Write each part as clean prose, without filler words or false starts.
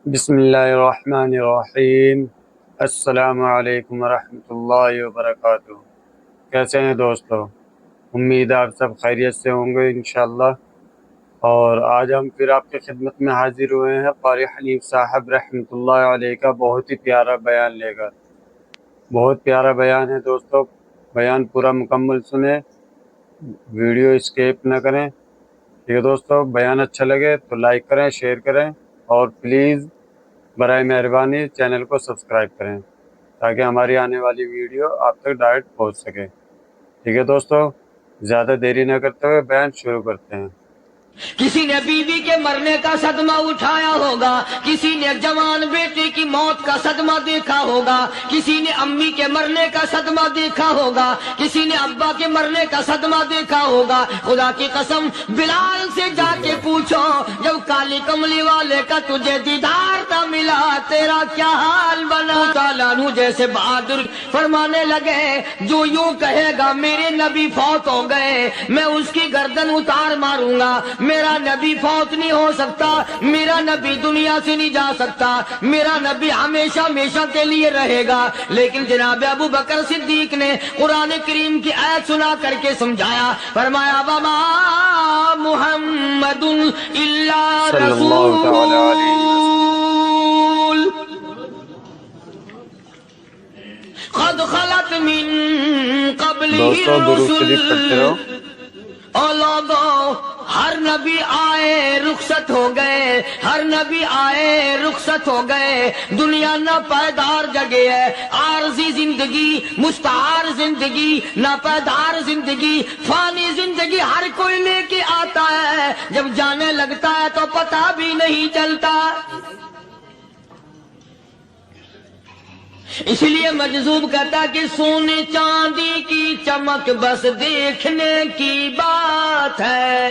बिस्मिल्लाहिर्रहमानिर्रहीम। अस्सलामु अलैकुम वरहमतुल्लाहि वबरकातुहू। कैसे हैं दोस्तों? उम्मीद है आप सब खैरियत से होंगे इंशाअल्लाह। और आज हम फिर आपकी खिदमत में हाजिर हुए हैं क़ारी हनीफ साहब रहमतुल्लाहि अलैह का बहुत ही प्यारा बयान लेकर। बहुत प्यारा बयान है दोस्तों, बयान पूरा मुकम्मल सुने, वीडियो स्किप न करें। ठीक है दोस्तों, बयान अच्छा लगे तो लाइक करें, शेयर करें और प्लीज़ बराए मेहरबानी चैनल को सब्सक्राइब करें ताकि हमारी आने वाली वीडियो आप तक डायरेक्ट पहुंच सके। ठीक है दोस्तों, ज़्यादा देरी न करते हुए बयान शुरू करते हैं। किसी ने बीवी के मरने का सदमा उठाया होगा, किसी ने जवान बेटे की मौत का सदमा देखा होगा, किसी ने अम्मी के मरने का सदमा देखा होगा, किसी ने अब्बा के मरने का सदमा देखा होगा। खुदा की कसम, बिलाल से जाके पूछो, जब काली कमली वाले का तुझे दीदार न मिला तेरा क्या हाल बना। तालानू जैसे बहादुर फरमाने लगे, जो यूं कहेगा मेरे नबी फौत हो गए, मैं उसकी गर्दन उतार मारूंगा। मेरा नबी फौत नहीं हो सकता, मेरा नबी दुनिया से नहीं जा सकता, मेरा नबी हमेशा हमेशा के लिए रहेगा। लेकिन जनाब अबू बकर सिद्दीक ने कुरान करीम की आयत सुना करके समझाया, फरमाया वमा मुहम्मदुन इल्ला सल्लल्लाहु तआला अलैहि रसूल क़द खलत मिन क़ब्लिही दोस्तों दुरूद रुसुल। शरीफ पढ़ते रहो। और लोगों, हर नबी आए रुखसत हो गए, हर नबी आए रुखसत हो गए। दुनिया ना पायदार जगह है, आरजी जिंदगी, मुस्तार जिंदगी, ना पायदार जिंदगी, फानी जिंदगी हर कोई लेके आता है। जब जाने लगता है तो पता भी नहीं चलता। इसलिए मजजूब कहता कि सोने चांदी की चमक बस देखने की बात है,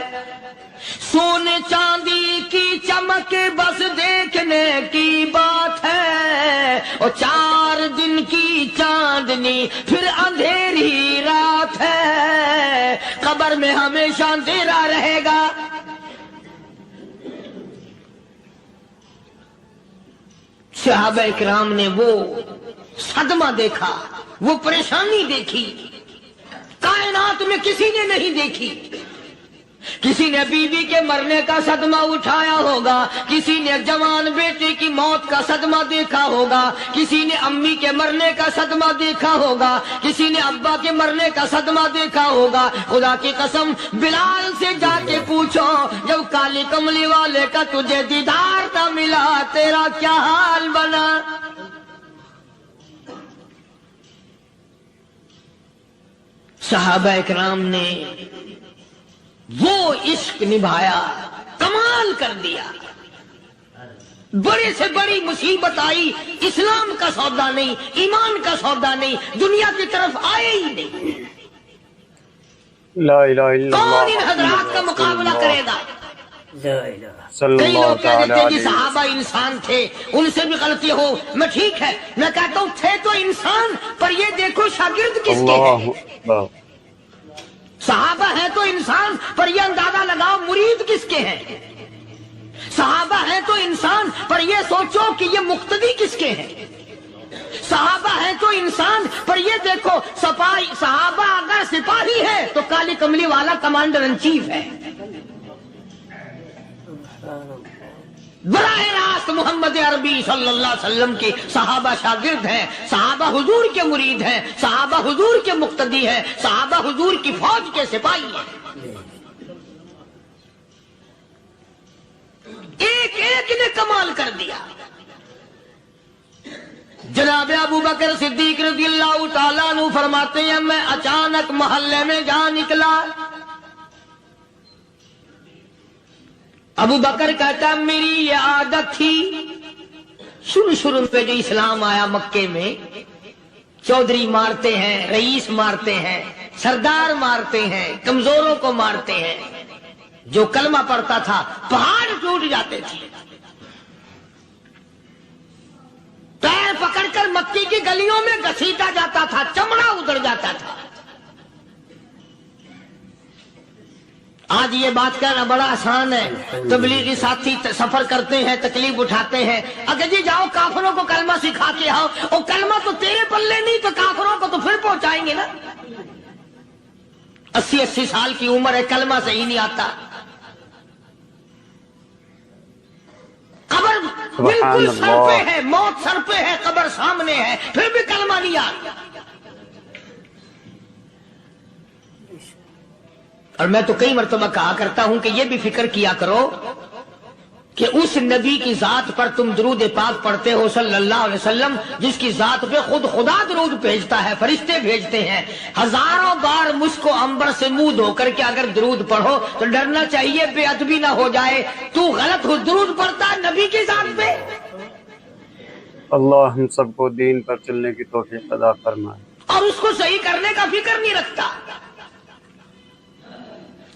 सोने चांदी की चमक बस देखने की बात है। और 4 दिन की चांदनी फिर अंधेरी रात है, कब्र में हमेशा अंधेरा रहेगा। सहाबा इकराम ने वो सदमा देखा, वो परेशानी देखी, कायनात में किसी ने नहीं देखी। किसी ने बीवी के मरने का सदमा उठाया होगा, किसी ने जवान बेटे की मौत का सदमा देखा होगा, किसी ने अम्मी के मरने का सदमा देखा होगा, किसी ने अब्बा के मरने का सदमा देखा होगा। खुदा की कसम, बिलाल से जाके पूछो, जब काली कमली वाले का तुझे दीदार न मिला तेरा क्या हाल बना। सहाबा इकराम ने वो इश्क निभाया, कमाल कर दिया। बड़े से बड़ी मुसीबत आई, इस्लाम का सौदा नहीं, ईमान का सौदा नहीं, दुनिया की तरफ आए ही नहीं। ला इलाहा इल्लल्लाह कौन इन हजरात का मुकाबला करेगा? कई सल्लल्लाहु लोग कह तआला देते हैं कि अलैहि सहाबा इंसान थे, उनसे भी गलती हो। मैं ठीक है, मैं कहता हूं थे तो इंसान, पर ये देखो शागिर्द किसके हैं। अल्लाहु अकबर। सहाबा है तो इंसान, पर यह अंदाजा लगाओ मुरीद किसके हैं। सहाबा है तो इंसान, पर यह सोचो कि ये मुक्तदी किसके हैं। सहाबा है तो इंसान, पर ये देखो सपाही, सहाबा अगर सिपाही है तो काली कमली वाला कमांडर इन चीफ है। बराह रास्त मोहम्मद अरबी सल्लल्लाहु अलैहि वसल्लम के सहाबा शागिर्द हैं, सहाबा हुजूर के मुरीद हैं, सहाबा हुजूर के मुक्तदी हैं, सहाबा हुजूर की फौज के सिपाही हैं। एक एक ने कमाल कर दिया। जनाब अबू बकर सिद्दीक रज़ियल्लाहु ताला अन्हु फरमाते हैं, मैं अचानक मोहल्ले में जा निकला। अबू बकर कहता मेरी ये आदत थी, शुरू में जो इस्लाम आया मक्के में, चौधरी मारते हैं, रईस मारते हैं, सरदार मारते हैं, कमजोरों को मारते हैं। जो कलमा पढ़ता था पहाड़ टूट जाते थे। पैर पकड़कर मक्की की गलियों में घसीटा जाता था, चमड़ा उधड़ जाता था। آج یہ بات کہنا بڑا آسان ہے، تبلیغی ساتھی سفر کرتے ہیں، تکلیف اٹھاتے ہیں، اگر جی جاؤ کافروں کو کلمہ سکھا کے آؤ، اور کلمہ تو تیرے پلے نہیں تو کافروں کو تو پھر پہنچائیں گے نا۔ 80 سال کی عمر ہے، کلمہ صحیح نہیں آتا، قبر بالکل سر پہ ہے، موت سر پہ ہے، قبر سامنے ہے، پھر بھی کلمہ نہیں آتا۔ اور میں تو کئی مرتبہ کہا کرتا ہوں کہ یہ بھی فکر کیا کرو کہ اس نبی کی ذات پر تم درود پاک پڑھتے ہو صلی اللہ علیہ وسلم، جس کی ذات پہ خود خدا درود بھیجتا ہے، فرشتے بھیجتے ہیں، ہزاروں بار مجھ کو عنبر سے منہ دھو کر کے اگر درود پڑھو تو ڈرنا چاہیے بے ادبی نہ ہو جائے، تو غلط ہو درود پڑھتا ہے نبی کی ذات پہ۔ اللہ ہم سب کو دین پر چلنے کی توفیق عطا فرمائے، اور اس کو صحیح کرنے کا فکر نہیں رکھتا۔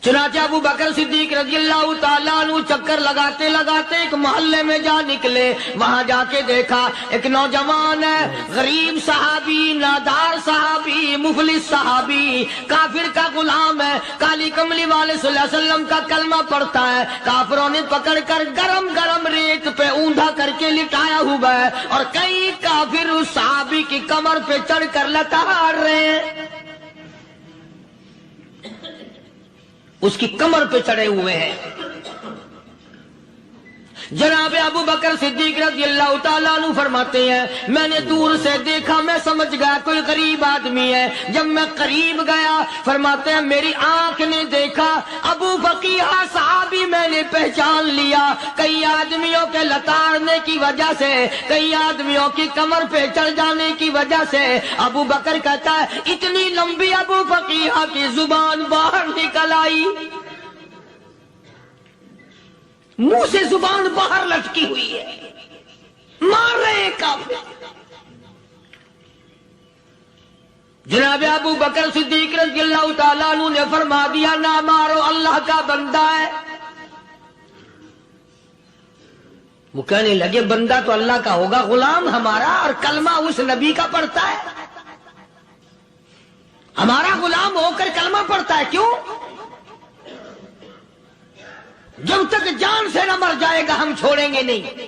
چنانچہ ابو بکر صدیق رضی اللہ تعالیٰ عنہ چکر لگاتے لگاتے ایک محلے میں جا نکلے، وہاں جا کے دیکھا ایک نوجوان ہے، غریب صحابی، نادار صحابی، مفلس صحابی، کافر کا غلام ہے، کالی کملی والے صلی اللہ علیہ وسلم کا کلمہ پڑھتا ہے، کافروں نے پکڑ کر گرم گرم ریت پہ اوندا کر کے لٹایا ہوا ہے، اور کئی کافر اس صحابی کی کمر پہ چڑھ کر لتاڑ رہے ہیں، اس کی کمر پہ چڑھے ہوئے ہیں۔ جناب ابو بکر صدیق رضی اللہ تعالیٰ عنہ فرماتے ہیں میں نے دور سے دیکھا، میں سمجھ گیا کوئی غریب آدمی ہے، جب میں قریب گیا فرماتے ہیں میری آنکھ نے دیکھا ابو فقیہ صحابی، میں نے پہچان لیا، کئی آدمیوں کے لتاڑنے کی وجہ سے، کئی آدمیوں کی کمر پہ چڑھ جانے کی وجہ سے ابو بکر کہتا ہے اتنی لمبی ابو فقیہ کی زبان باہر نکل آئی، منہ سے زبان باہر لٹکی ہوئی ہے، مار رہے ہیں کافر۔ جناب ابو بکر صدیق رضی اللہ تعالیٰ عنہ نے فرما دیا نہ مارو، اللہ کا بندہ ہے۔ وہ کہنے لگے بندہ تو اللہ کا ہوگا، غلام ہمارا، اور کلمہ اس نبی کا پڑھتا ہے، ہمارا غلام ہو کر کلمہ پڑھتا ہے، کیوں؟ جب تک جان سے نہ مر جائے گا ہم چھوڑیں گے نہیں،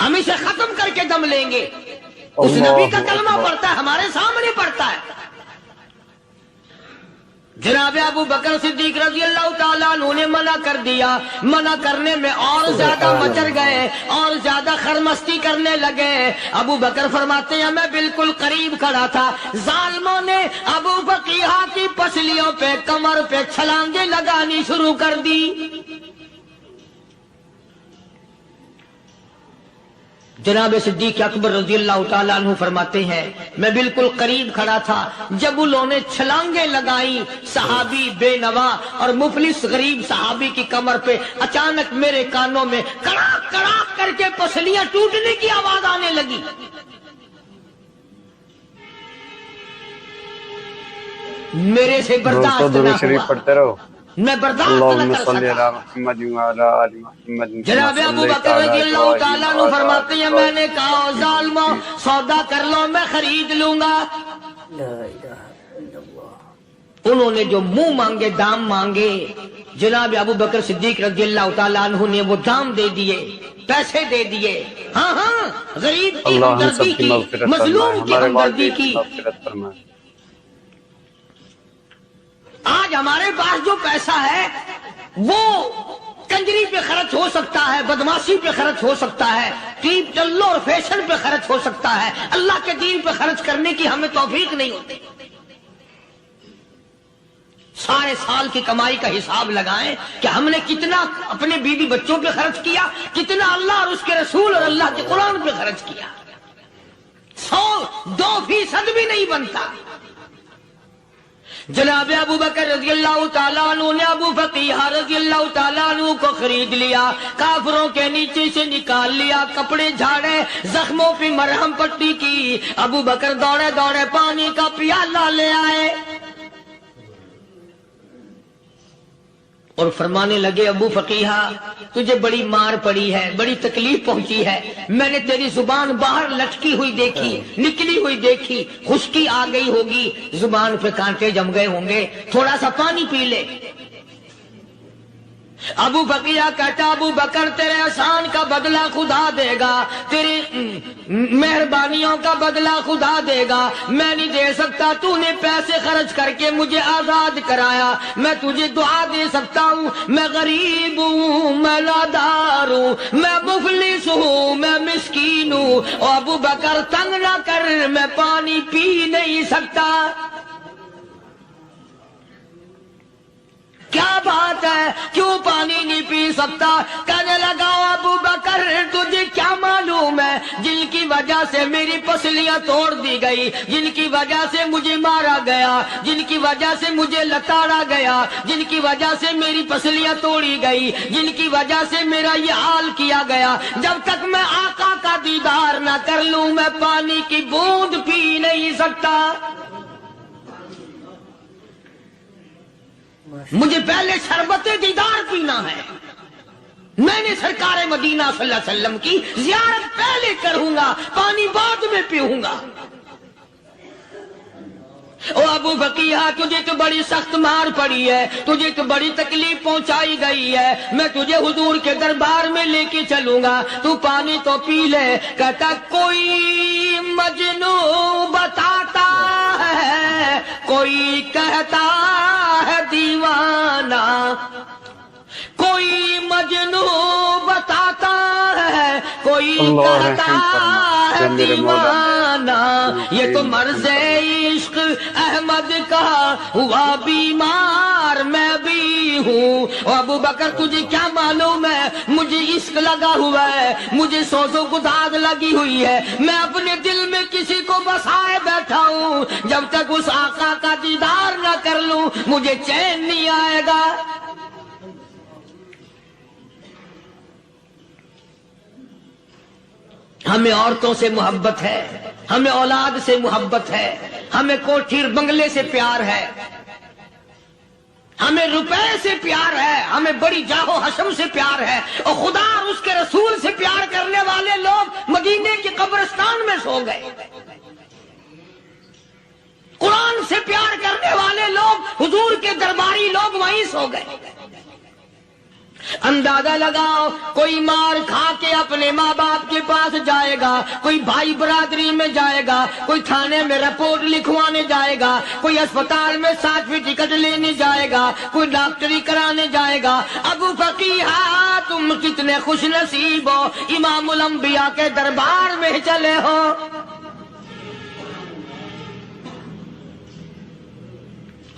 ہم اسے ختم کر کے دم لیں گے۔ اس نبی کا کلمہ پڑھتا ہے، ہمارے سامنے پڑھتا ہے۔ جناب ابو بکر صدیق رضی اللہ تعالیٰ عنہ نے منع کر دیا، منع کرنے میں اور زیادہ مچر گئے، اور زیادہ خرمستی کرنے لگے۔ ابو بکر فرماتے ہیں میں بالکل قریب کھڑا تھا، ظالموں نے ابو فقیہ کی پسلیوں پہ، کمر پہ چھلانگیں لگانی شروع کر دی۔ جناب صدیق اکبر رضی اللہ تعالیٰ عنہ فرماتے ہیں میں بالکل قریب کھڑا تھا، جب انہوں نے چھلانگیں لگائیں صحابی بے نوا اور مفلس غریب صحابی کی کمر پہ، اچانک میرے کانوں میں کڑاک کڑاک کر کے پسلیاں ٹوٹنے کی آواز آنے لگی۔ میرے سے برداشت نہ ہوا، پڑھتے رہو، میں برداشت نہ کر سکا۔ جناب ابو بکر رضی اللہ تعالیٰ عنہ فرماتے ہیں میں نے کہا ظالموں سودا کر لو میں خرید لوں گا۔ انہوں نے جو منہ مانگے، دام مانگے، جناب ابو بکر صدیق رضی اللہ تعالیٰ عنہ نے وہ دام دے دیے، پیسے دے دیے۔ ہاں ہاں، غریب کی ہمدردی کی، مظلوم کی ہمدردی کی۔ آج ہمارے پاس جو پیسہ ہے وہ کنجری پہ خرچ ہو سکتا ہے، بدماشی پہ خرچ ہو سکتا ہے، ٹیپ چلو اور فیشن پہ خرچ ہو سکتا ہے، اللہ کے دین پہ خرچ کرنے کی ہمیں توفیق نہیں ہوتی۔ سارے سال کی کمائی کا حساب لگائیں کہ ہم نے کتنا اپنے بیوی بچوں پہ خرچ کیا، کتنا اللہ اور اس کے رسول اور اللہ کے قرآن پہ خرچ کیا، 100-2% بھی نہیں بنتا۔ جناب ابو بکر رضی اللہ تعالیٰ عنہ نے ابو فقیہ رضی اللہ تعالیٰ عنہ کو خرید لیا، کافروں کے نیچے سے نکال لیا، کپڑے جھاڑے، زخموں پہ مرہم پٹی کی۔ ابو بکر دوڑے دوڑے پانی کا پیالہ لے آئے اور فرمانے لگے ابو فقیہ تجھے بڑی مار پڑی ہے، بڑی تکلیف پہنچی ہے، میں نے تیری زبان باہر لٹکی ہوئی دیکھی، نکلی ہوئی دیکھی، خشکی آ گئی ہوگی، زبان پہ کانٹے جم گئے ہوں گے، تھوڑا سا پانی پی لے۔ ابو بقیہ کہتا ابو بکر تیرے احسان کا بدلہ خدا دے گا، تیری مہربانیوں کا بدلہ خدا دے گا، میں نہیں دے سکتا، تو نے پیسے خرچ کر کے مجھے آزاد کرایا، میں تجھے دعا دے سکتا ہوں، میں غریب ہوں، میں نادار ہوں، میں مفلس ہوں، میں مسکین ہوں، اور ابو بکر تنگ نہ کر، میں پانی پی نہیں سکتا۔ کیا بات ہے، کیوں پانی نہیں پی سکتا؟ کہنے لگا ابو بکر تجھے کیا معلوم ہے جن کی وجہ سے میری پسلیاں توڑ دی گئی، جن کی وجہ سے مجھے مارا گیا، جن کی وجہ سے مجھے لتاڑا گیا، جن کی وجہ سے میری پسلیاں توڑی گئی، جن کی وجہ سے میرا یہ حال کیا گیا، جب تک میں آقا کا دیدار نہ کر لوں میں پانی کی بوند پی نہیں سکتا۔ مجھے پہلے شربت دیدار پینا ہے، میں نے سرکار مدینہ صلی اللہ علیہ وسلم کی زیارت پہلے کروں گا، پانی بعد میں پیوں گا۔ او ابو بقیہ تجھے تو بڑی سخت مار پڑی ہے، تجھے تو بڑی تکلیف پہنچائی گئی ہے، میں تجھے حضور کے دربار میں لے کے چلوں گا، تو پانی تو پی لے۔ کہتا کوئی مجنوں بتاتا ہے، کوئی کہتا ہے دیوانہ، کوئی مجنوں بتاتا ہے، کوئی کہتا ہے دیوانہ، یہ تو مرض عشق احمد کا ہوا بیمار میں بھی ہوں۔ اور ابو بکر تجھے کیا معلوم ہے مجھے عشق لگا ہوا ہے، مجھے سوز و گداز لگی ہوئی ہے، میں اپنے دل میں کسی کو بسائے بیٹھا ہوں، جب تک اس آقا کا دیدار نہ کر لوں مجھے چین نہیں آئے گا۔ ہمیں عورتوں سے محبت ہے، ہمیں اولاد سے محبت ہے، ہمیں کوٹھی اور بنگلے سے پیار ہے، ہمیں روپے سے پیار ہے، ہمیں بڑی جاہ و حشم سے پیار ہے، اور خدا اور اس کے رسول سے پیار کرنے والے لوگ مدینے کے قبرستان میں سو گئے، قرآن سے پیار کرنے والے لوگ حضور کے درباری لوگ وہیں سو گئے۔ اندازہ لگاؤ کوئی مار کھا کے اپنے ماں باپ کے پاس جائے گا، کوئی بھائی برادری میں جائے گا، کوئی تھانے میں رپورٹ لکھوانے جائے گا، کوئی اسپتال میں 7ویں ٹکٹ لینے جائے گا، کوئی ڈاکٹری کرانے جائے گا۔ ابو فقیہ تم کتنے خوش نصیب ہو، امام الانبیاء کے دربار میں چلے ہو۔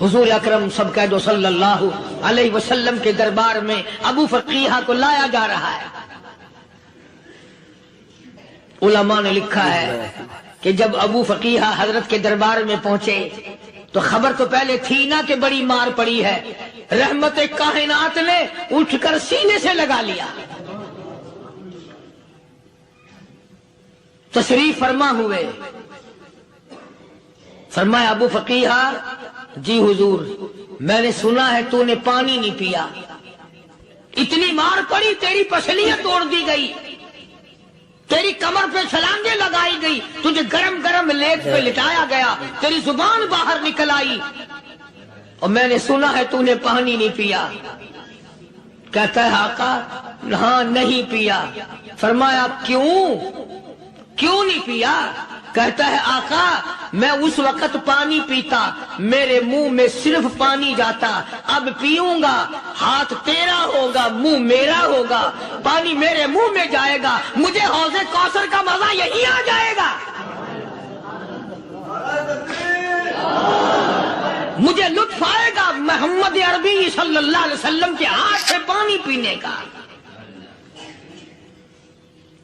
حضور اکرم سب کہہ دو صلی اللہ علیہ وسلم کے دربار میں ابو فقیہ کو لایا جا رہا ہے۔ علماء نے لکھا ہے کہ جب ابو فقیہ حضرت کے دربار میں پہنچے تو خبر تو پہلے تھی نا کہ بڑی مار پڑی ہے، رحمت کائنات نے اٹھ کر سینے سے لگا لیا، تشریف فرما ہوئے، فرمایا ابو فقیہ جی حضور میں نے سنا ہے تو نے پانی نہیں پیا، اتنی مار پڑی تیری پسلیاں توڑ دی گئی، تیری کمر پہ چھلانگیں لگائی گئی، تجھے گرم گرم لیٹ پہ لٹایا گیا، تیری زبان باہر نکل آئی، اور میں نے سنا ہے تو نے پانی نہیں پیا۔ کہتا ہے آقا ہاں نہیں پیا۔ فرمایا کیوں نہیں پیا؟ کہتا ہے آقا میں اس وقت پانی پیتا میرے منہ میں صرف پانی جاتا، اب پیوں گا ہاتھ تیرا ہوگا منہ میرا ہوگا، پانی میرے منہ میں جائے گا، مجھے حوض کوثر کا مزہ یہی آ جائے گا، مجھے لطف آئے گا محمد عربی صلی اللہ علیہ وسلم کے ہاتھ سے پانی پینے کا۔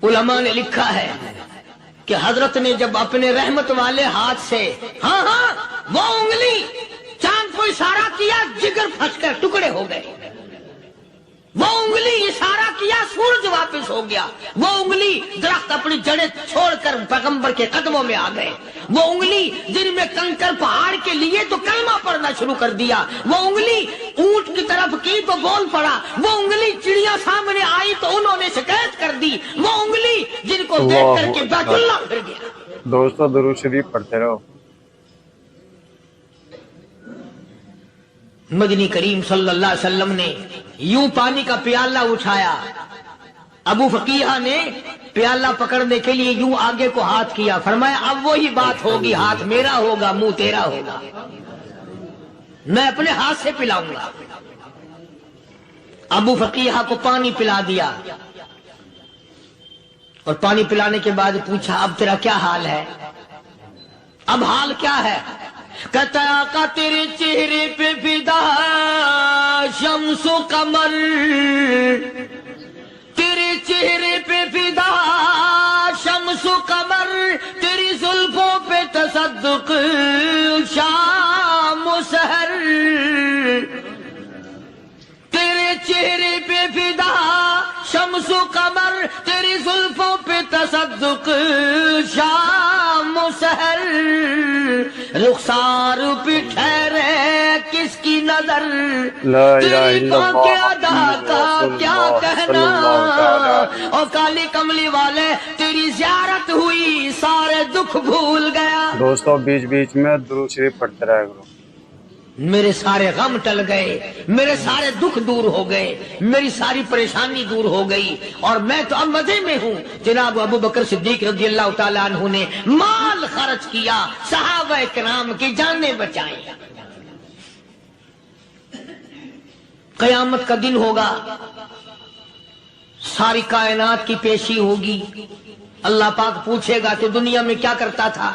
علماء نے لکھا ہے کہ حضرت نے جب اپنے رحمت والے ہاتھ سے ہاں وہ انگلی چاند کو اشارہ کیا، جگر پھنس کر ٹکڑے ہو گئے، وہ انگلی اشارہ کیا سورج واپس ہو گیا، وہ انگلی درخت اپنی جڑیں چھوڑ کر پیغمبر کے قدموں میں آ گئے، وہ انگلی جن میں کنکر پہاڑ کے لیے تو کلمہ پڑھنا شروع کر دیا، وہ انگلی اونٹ کی طرف کی تو بول پڑا، وہ انگلی چڑیا سامنے آئی تو انہوں نے شکایت کر دی، وہ انگلی جن کو دیکھ کر کے بیت اللہ پھر گیا۔ دوستو درود شریف پڑھتے رہو۔ مدنی کریم صلی اللہ علیہ وسلم نے यूं पानी का प्याला उठाया। अबू फकीहा ने प्याला पकड़ने के लिए यूं आगे को हाथ किया, फरमाया अब वही बात होगी, हाथ मेरा होगा मुंह तेरा होगा, मैं अपने हाथ से पिलाऊंगा। अबू फकीहा को पानी पिला दिया और पानी पिलाने के बाद पूछा अब तेरा क्या हाल है, अब हाल क्या है? कहता आका तेरे चेहरे पे फिदा शम्सो कमर, तेरे चेहरे पे फिदा शम्सो कमर, तेरी जुल्फों पे तसद्दुक शाम सहर, तेरे चेहरे पे फिदा शम्सो कमर, तेरी जुल्फों पे तसद्दुक शाम सहर, रुखसार पे ठहरे किसकी नजर, तेरी बांके अदा का क्या कहना, और काली कमली वाले तेरी ज़ियारत हुई सारे दुख भूल गया। दोस्तों बीच बीच में दुरूद शरीफ पढ़ते रहा करो। मेरे सारे गम टल गए, मेरे सारे दुख दूर हो गए, मेरी सारी परेशानी दूर हो गई और मैं तो अब मजे में हूँ। जनाब अबू बकर सिद्दीक रज़ी अल्लाह ताला अन्हु ने माल खर्च किया, सहाबा किराम की जानें बचाई। कयामत का दिन होगा, सारी कायनात की पेशी होगी, अल्लाह पाक पूछेगा कि दुनिया में क्या करता था।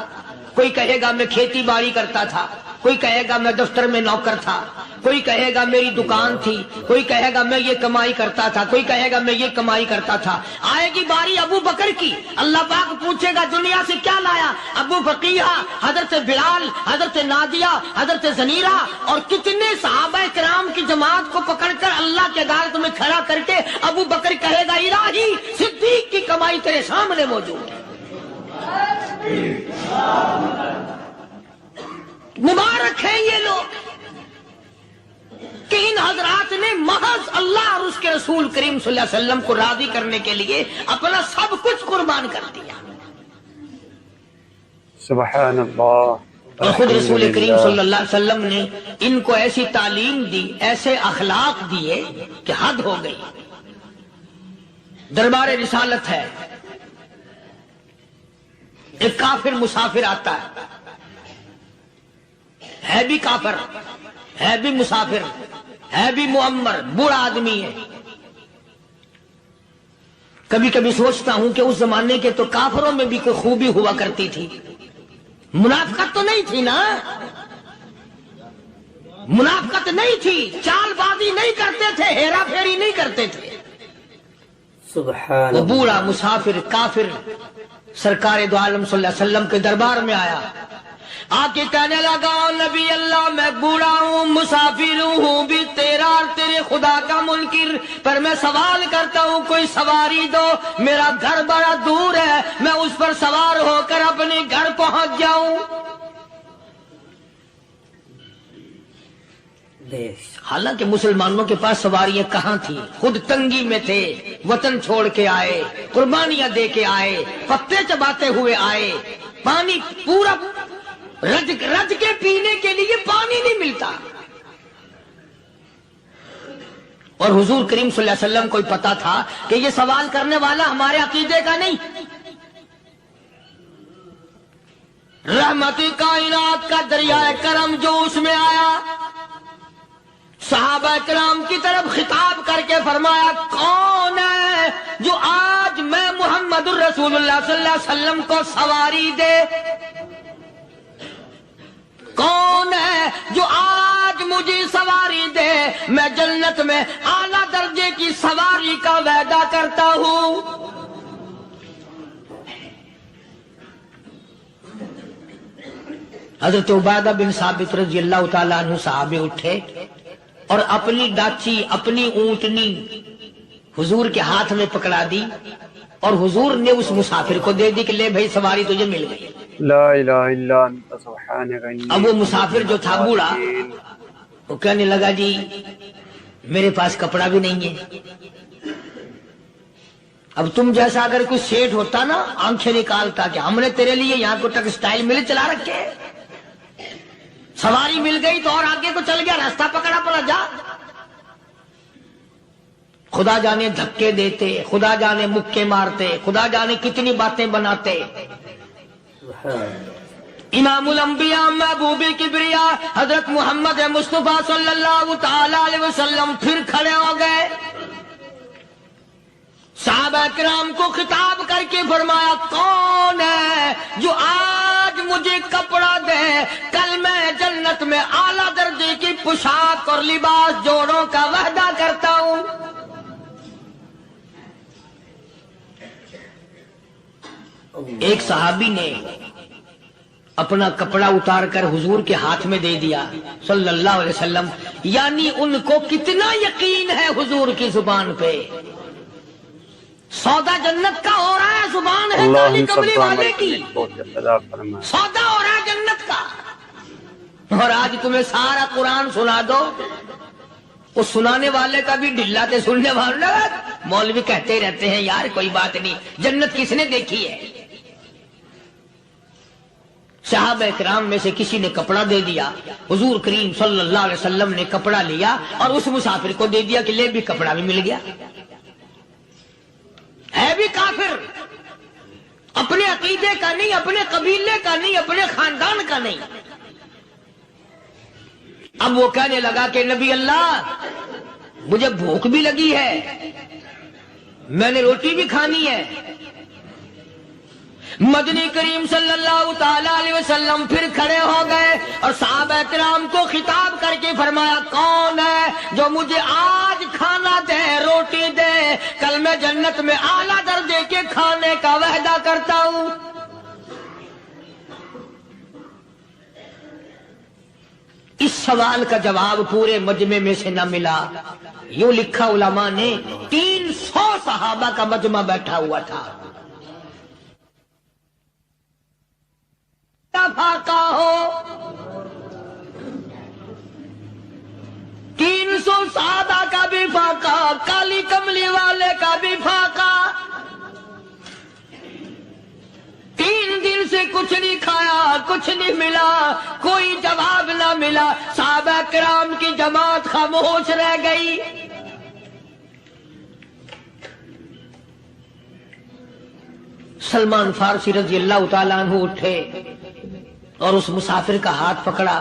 कोई कहेगा मैं खेती बाड़ी करता था, कोई कहेगा मैं दफ्तर में नौकर था, कोई कहेगा मेरी दुकान थी, कोई कहेगा मैं ये कमाई करता था, कोई कहेगा मैं ये कमाई करता था। आएगी बारी अबू बकर की, अल्लाह पाक पूछेगा दुनिया से क्या लाया। अबू फकीहा, हजरत बिलाल, हजरत नादिया, हजरत जनीरा और कितने सहाबा किराम की जमात को पकड़कर अल्लाह के अदालत में खड़ा करके अबू बकर कहेगा इलाही सिद्दीक की कमाई तेरे सामने मौजूद है। मुबारक है ये लोग कि इन हजरात ने महज अल्लाह और उसके रसूल करीम सल्लल्लाहु अलैहि वसल्लम को राजी करने के लिए अपना सब कुछ कुर्बान कर दिया। सुभान अल्लाह। और खुद रसूल करीम सल्लल्लाहु अलैहि वसल्लम ने इनको ऐसी तालीम दी, ऐसे अखलाक दिए कि हद हो गई। दरबार रिसालत है, एक काफिर मुसाफिर आता है भी काफिर, है भी मुसाफिर, है भी मुअम्मर, बूढ़ा आदमी है। कभी कभी सोचता हूं कि उस जमाने के तो काफिरों में भी कोई खूबी हुआ करती थी, मुनाफिकत तो नहीं थी ना, मुनाफिकत नहीं थी, चालबाजी नहीं करते थे, हेरा फेरी नहीं करते थे। वो बूढ़ा मुसाफिर काफिर सरकार दो आलम सल्लल्लाहु अलैहि वसल्लम के दरबार में आया, आके कहने लगा नबी अल्लाह मैं बूढ़ा हूँ, मुसाफिर हूँ भी तेरा और तेरे खुदा का मुनकिर, पर मैं सवाल करता हूँ कोई सवारी दो, मेरा घर बड़ा दूर है, मैं उस पर सवार होकर अपने घर पहुंच जाऊं। हालांकि मुसलमानों के पास सवारियां कहाँ थी, खुद तंगी में थे, वतन छोड़ के आए, कुर्बानियां दे के आए, पत्ते चबाते हुए आए, पानी पूरा रज के पीने के लिए पानी नहीं मिलता। और हुजूर करीम सल्लल्लाहु अलैहि वसल्लम को पता था कि ये सवाल करने वाला हमारे अकीदे का नहीं, रहमती कायनात का दरिया करम जो उसमें आया, सहाबा किराम की तरफ खिताब करके फरमाया कौन है जो आज मैं मुहम्मद रसूलुल्लाह सल्लल्लाहु अलैहि वसल्लम को सवारी दे, कौन है जो आज मुझे सवारी दे, मैं जन्नत में आला दर्जे की सवारी का वादा करता हूं। हजरत उबादा बिन साबित रज़ी अल्लाह ताला अन्हु सहाबे उठे और अपनी डाची, अपनी ऊंटनी हुजूर के हाथ में पकड़ा दी और हुजूर ने उस मुसाफिर को दे दी कि ले भाई सवारी तुझे मिल गई। ला इलाहा इल्ला अंत सुब्हानक इन्नी। अब वो मुसाफिर जो था बूढ़ा, वो कहने लगा जी मेरे पास कपड़ा भी नहीं है। अब तुम जैसा अगर कोई सेठ होता ना, आंखें निकालता कि हमने तेरे लिए यहाँ को टेक्सटाइल मिल चला रखे, सवारी मिल गई तो और आगे को चल गया, रास्ता पकड़ा पड़ा जा। خدا جانے دھکے دیتے، خدا جانے مکے مارتے، خدا جانے کتنی باتیں بناتے۔ امام الانبیاء محبوب کبریا حضرت محمد مصطفیٰ صلی اللہ تعالی علیہ وسلم پھر کھڑے ہو گئے، صحابہ کرام کو خطاب کر کے فرمایا کون ہے جو آج مجھے کپڑا دے، کل میں جنت میں اعلیٰ درجے کی پوشاک اور لباس جوڑوں کا وعدہ کرتا ہوں۔ ایک صحابی نے اپنا کپڑا اتار کر حضور کے ہاتھ میں دے دیا صلی اللہ علیہ وسلم، یعنی ان کو کتنا یقین ہے حضور کی زبان پہ۔ سودا جنت کا ہو رہا ہے، زبان ہے کالی کملی والے کی، سودا ہو رہا ہے جنت کا۔ اور آج تمہیں سارا قرآن سنا دو، اس سنانے والے کا بھی ڈھلا تے سننے والا مولوی کہتے رہتے ہیں یار کوئی بات نہیں، جنت کس نے دیکھی ہے؟ صحابہ کرام میں سے کسی نے کپڑا دے دیا، حضور کریم صلی اللہ علیہ وسلم نے کپڑا لیا اور اس مسافر کو دے دیا کہ لے بھی کپڑا بھی مل گیا۔ ہے بھی کافر، اپنے عقیدے کا نہیں، اپنے قبیلے کا نہیں، اپنے خاندان کا نہیں۔ اب وہ کہنے لگا کہ نبی اللہ مجھے بھوک بھی لگی ہے، میں نے روٹی بھی کھانی ہے۔ مدنی کریم صلی اللہ تعالی علیہ وسلم پھر کھڑے ہو گئے اور صحابہ کرام کو خطاب کر کے فرمایا کون ہے جو مجھے آج کھانا دے، روٹی دے، کل میں جنت میں اعلیٰ درجے کے کھانے کا وعدہ کرتا ہوں۔ اس سوال کا جواب پورے مجمع میں سے نہ ملا۔ یوں لکھا علماء نے 300 صحابہ کا مجمع بیٹھا ہوا تھا۔ فاقہ ہو 300 صحابہ کا بھی فاقہ، کالی کملی والے کا بھی فاقہ، 3 دن سے کچھ نہیں کھایا، کچھ نہیں ملا، کوئی جواب نہ ملا، صحابہ کرام کی جماعت خاموش رہ گئی۔ سلمان فارسی رضی اللہ تعالیٰ عنہ اٹھے اور اس مسافر کا ہاتھ پکڑا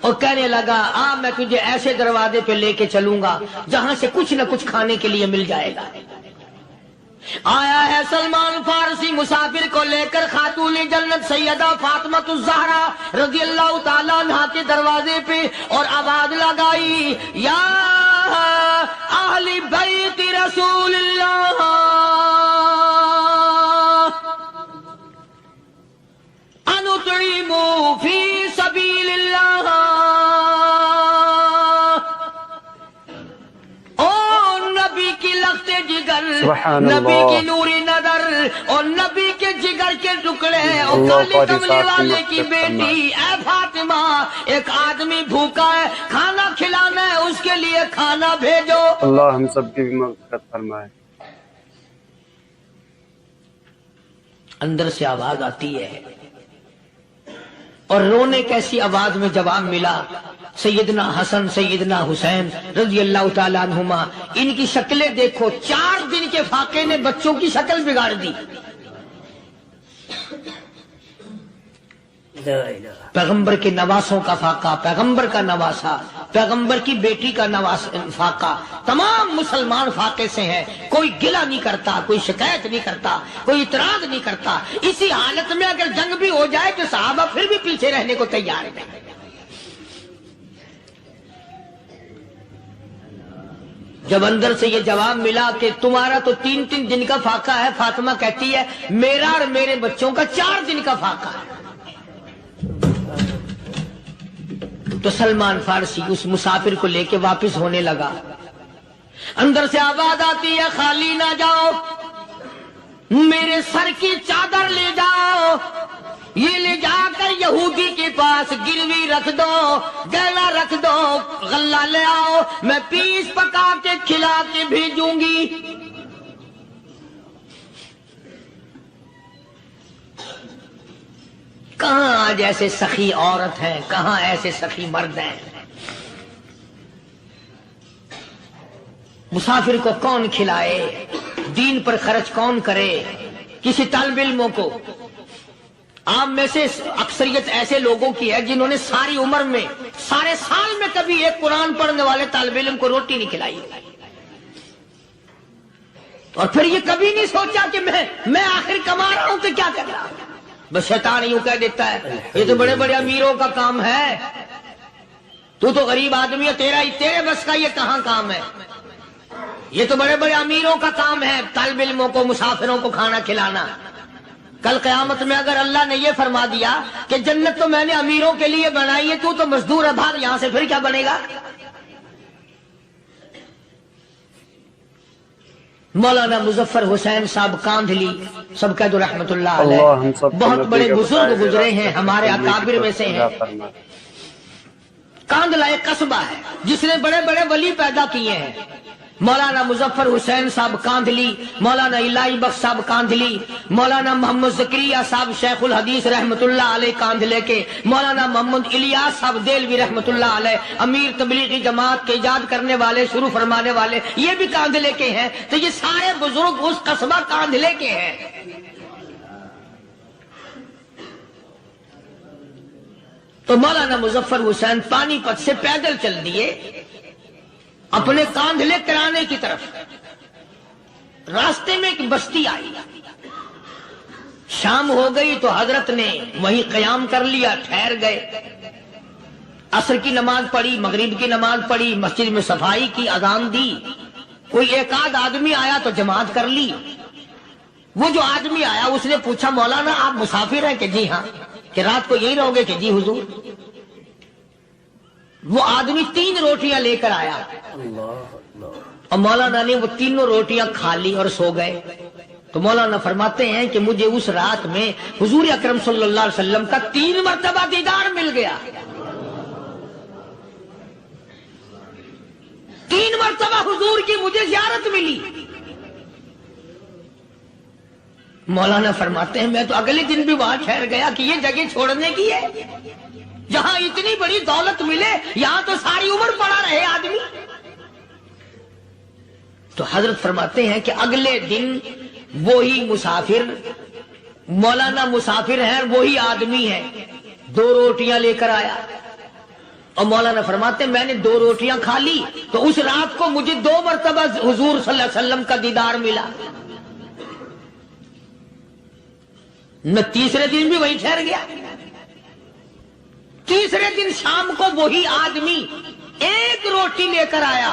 اور کہنے لگا میں تجھے ایسے دروازے پہ لے کے چلوں گا جہاں سے کچھ نہ کچھ کھانے کے لیے مل جائے گا۔ آیا ہے سلمان فارسی مسافر کو لے کر خاتون جنت سیدہ فاطمہ الزہرا رضی اللہ تعالیٰ عنہا کے دروازے پہ اور آواز لگائی یا اہل بیت رسول اللہ انطعموا فی سبیل اللہ، او نبی کی لخت جگر، نبی کی نوری نظر اور نبی کے جگر کے ٹکڑے اور کالی کملی والے کی بیٹی اے فاطمہ، ایک آدمی بھوکا ہے، کھانا کھلانا ہے، اس کے لیے کھانا بھیجو۔ اللہ ہم سب کی بھی مغفرت فرمائے۔ اندر سے آواز آتی ہے اور رونے کیسی آواز میں جواب ملا، سیدنا حسن سیدنا حسین رضی اللہ تعالیٰ عنہما، ان کی شکلیں دیکھو، 4 دن کے فاقے نے بچوں کی شکل بگاڑ دی۔ پیغمبر کے نواسوں کا فاقہ، پیغمبر کا نواسا، پیغمبر کی بیٹی کا فاقہ، تمام مسلمان فاقے سے ہیں، کوئی گلہ نہیں کرتا، کوئی شکایت نہیں کرتا، کوئی اعتراض نہیں کرتا۔ اسی حالت میں اگر جنگ بھی ہو جائے تو صحابہ پھر بھی پیچھے رہنے کو تیار ہیں۔ جب اندر سے یہ جواب ملا کہ تمہارا تو 3 دن کا فاقہ ہے، فاطمہ کہتی ہے میرا اور میرے بچوں کا 4 دن کا فاقہ ہے، تو سلمان فارسی اس مسافر کو لے کے واپس ہونے لگا۔ اندر سے آواز آتی ہے خالی نہ جاؤ، میرے سر کی چادر لے جاؤ، یہ لے جا کر یہودی کے پاس گروی رکھ دو، گلا رکھ دو، غلہ لے آؤ، میں پیس پکا کے کھلا کے بھیجوں گی۔ کہاں آج ایسے سخی عورت ہیں، کہاں ایسے سخی مرد ہیں؟ मुसाफिर को कौन खिलाए, दीन पर खर्च कौन करे, किसी तालिब इल्मों को। आप में से अक्सरियत ऐसे लोगों की है जिन्होंने सारी उम्र में, सारे साल में कभी एक कुरान पढ़ने वाले तालिब इल्म को रोटी नहीं खिलाई, और फिर ये कभी नहीं सोचा कि मैं आखिर कमा रहा हूं तो क्या कर रहा हूं। बस शैतान यूं कह देता है ये तो बड़े बड़े अमीरों का काम है, तू तो गरीब आदमी है, तेरे बस का ये कहां काम है, ये तो बड़े बड़े अमीरों का काम है तालिब इल्मों को, मुसाफिरों को खाना खिलाना। कल क़यामत में अगर अल्लाह ने ये फरमा दिया कि जन्नत तो मैंने अमीरों के लिए बनाई है, तू तो मजदूर है, भाग यहां से, फिर क्या बनेगा। मौलाना मुजफ्फर हुसैन साहब कांधली, सब कह दो रहमतुल्लाह अलैह, बहुत बड़े बुजुर्ग गुजरे हैं, हमारे अकाबिर में से हैं। कांधला एक कस्बा है जिसने बड़े बड़े वली पैदा किए हैं। मौलाना मुजफ्फर हुसैन साहब कांधली, मौलाना इलाही बख्श साहब कांधली, मौलाना मोहम्मद ज़करिया साहब शेखुल हदीस रहमतुल्लाह अलैह कांधले के, मौलाना मोहम्मद इलियास साहब देलवी रहमतुल्लाह अलैह, अमीर तबलीगी जमात के इजाद करने वाले, शुरू फरमाने वाले, ये भी कांधले के हैं। तो ये सारे बुजुर्ग उस कस्बा कांधले के हैं। तो मौलाना मुजफ्फर हुसैन पानीपत से पैदल चल दिए अपने कांधले कराने की तरफ। रास्ते में एक बस्ती आई, शाम हो गई तो हजरत ने वहीं कयाम कर लिया, ठहर गए। असर की नमाज पढ़ी, मगरिब की नमाज पढ़ी, मस्जिद में सफाई की, अजान दी। कोई एक आध आदमी आया तो जमात कर ली। वो जो आदमी आया उसने पूछा मौलाना आप मुसाफिर हैं? कि जी हाँ। कि रात को यही रहोगे? कि जी हुजूर। वो आदमी 3 रोटियां लेकर आया और मौलाना ने वो तीनों रोटियां खा ली और सो गए। तो मौलाना फरमाते हैं कि मुझे उस रात में हुजूर अकरम सल्लल्लाहु अलैहि वसल्लम का 3 मरतबा दीदार मिल गया। 3 मरतबा हुजूर की मुझे ज़ियारत मिली। मौलाना फरमाते हैं मैं तो अगले दिन भी वहां ठहर गया कि ये जगह छोड़ने की है, जहां इतनी बड़ी दौलत मिले, यहां तो सारी उम्र पड़ा रहे आदमी। तो हजरत फरमाते हैं कि अगले दिन वही मुसाफिर, मौलाना मुसाफिर है, वही आदमी है, 2 रोटियां लेकर आया और मौलाना फरमाते हैं मैंने 2 रोटियां खा ली तो उस रात को मुझे 2 मरतबा हुजूर सल्लल्लाहु अलैहि वसल्लम का दीदार मिला। न तीसरे दिन भी वही ठहर गया। तीसरे दिन शाम को वही आदमी 1 रोटी लेकर आया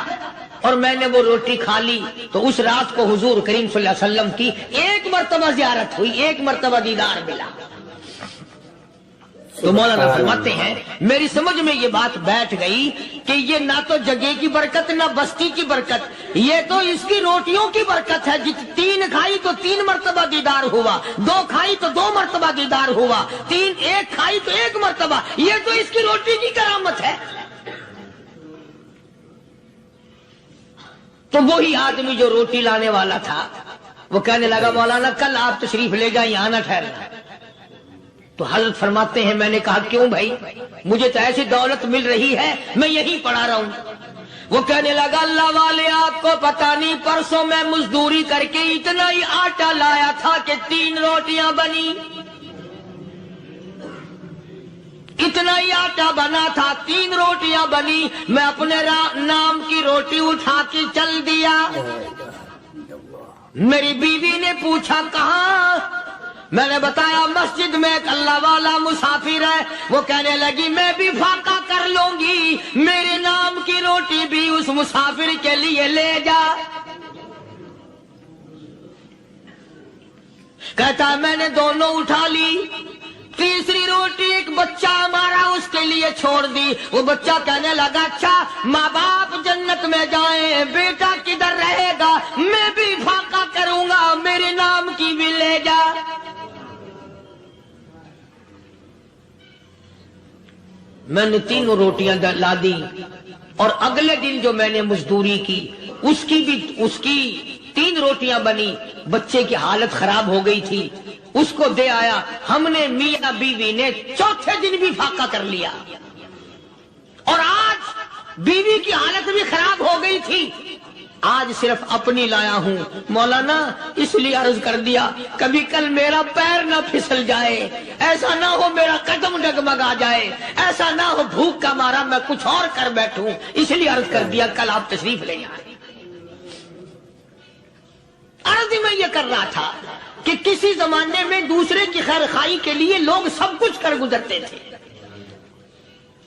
और मैंने वो रोटी खा ली तो उस रात को हुजूर करीम सल्लल्लाहु अलैहि वसल्लम की 1 मरतबा ज़ियारत हुई, 1 मरतबा दीदार मिला। तो मौलाना फरमाते हैं मेरी समझ में ये बात बैठ गई कि ये ना तो जगह की बरकत ना बस्ती की बरकत, ये तो इसकी रोटियों की बरकत है। 3 खाई तो 3 मरतबा दीदार हुआ, 2 खाई तो 2 मरतबा दीदार हुआ, 1 खाई तो 1 मरतबा। ये तो इसकी रोटी की करामत है। तो वही आदमी जो रोटी लाने वाला था वो कहने लगा मौलाना कल आप तशरीफ ले जाए, यहां ना ठहरना। तो हजरत फरमाते हैं मैंने कहा क्यों भाई, मुझे तो ऐसी दौलत मिल रही है, मैं यहीं पड़ा रहूं। वो कहने लगा अल्लाह वाले आपको पता नहीं, परसों मैं मजदूरी करके इतना ही आटा लाया था कि 3 रोटियां बनी, इतना ही आटा बना था, 3 रोटियां बनी। मैं अपने नाम की रोटी उठा के चल दिया। मेरी बीवी ने पूछा कहाँ? मैंने बताया मस्जिद में एक अल्लाह वाला मुसाफिर है। वो कहने लगी मैं भी फाका कर लूंगी, मेरे नाम की रोटी भी उस मुसाफिर के लिए ले जा। कहता है मैंने दोनों उठा ली, तीसरी रोटी एक बच्चा हमारा उसके लिए छोड़ दी। वो बच्चा कहने लगा अच्छा माँ बाप जन्नत में जाए, बेटा किधर रहेगा? मैं भी फाका करूंगा, मेरे नाम की भी ले जा। मैंने 3 रोटियां ला दी और अगले दिन जो मैंने मजदूरी की उसकी 3 रोटियां बनी। बच्चे की हालत खराब हो गई थी, उसको दे आया। हमने मियां बीवी ने चौथे दिन भी फाका कर लिया और आज बीवी की हालत भी खराब हो गई थी। آج صرف اپنی لایا ہوں مولانا، اس لیے عرض کر دیا کبھی کل میرا پیر نہ پھسل جائے، ایسا نہ ہو میرا قدم ڈگمگا جائے، ایسا نہ ہو بھوک کا مارا میں کچھ اور کر بیٹھوں، اس لیے عرض کر دیا کل آپ تشریف لے آئے۔ عرض میں یہ کر رہا تھا کہ کسی زمانے میں دوسرے کی خیر خواہی کے لیے لوگ سب کچھ کر گزرتے تھے۔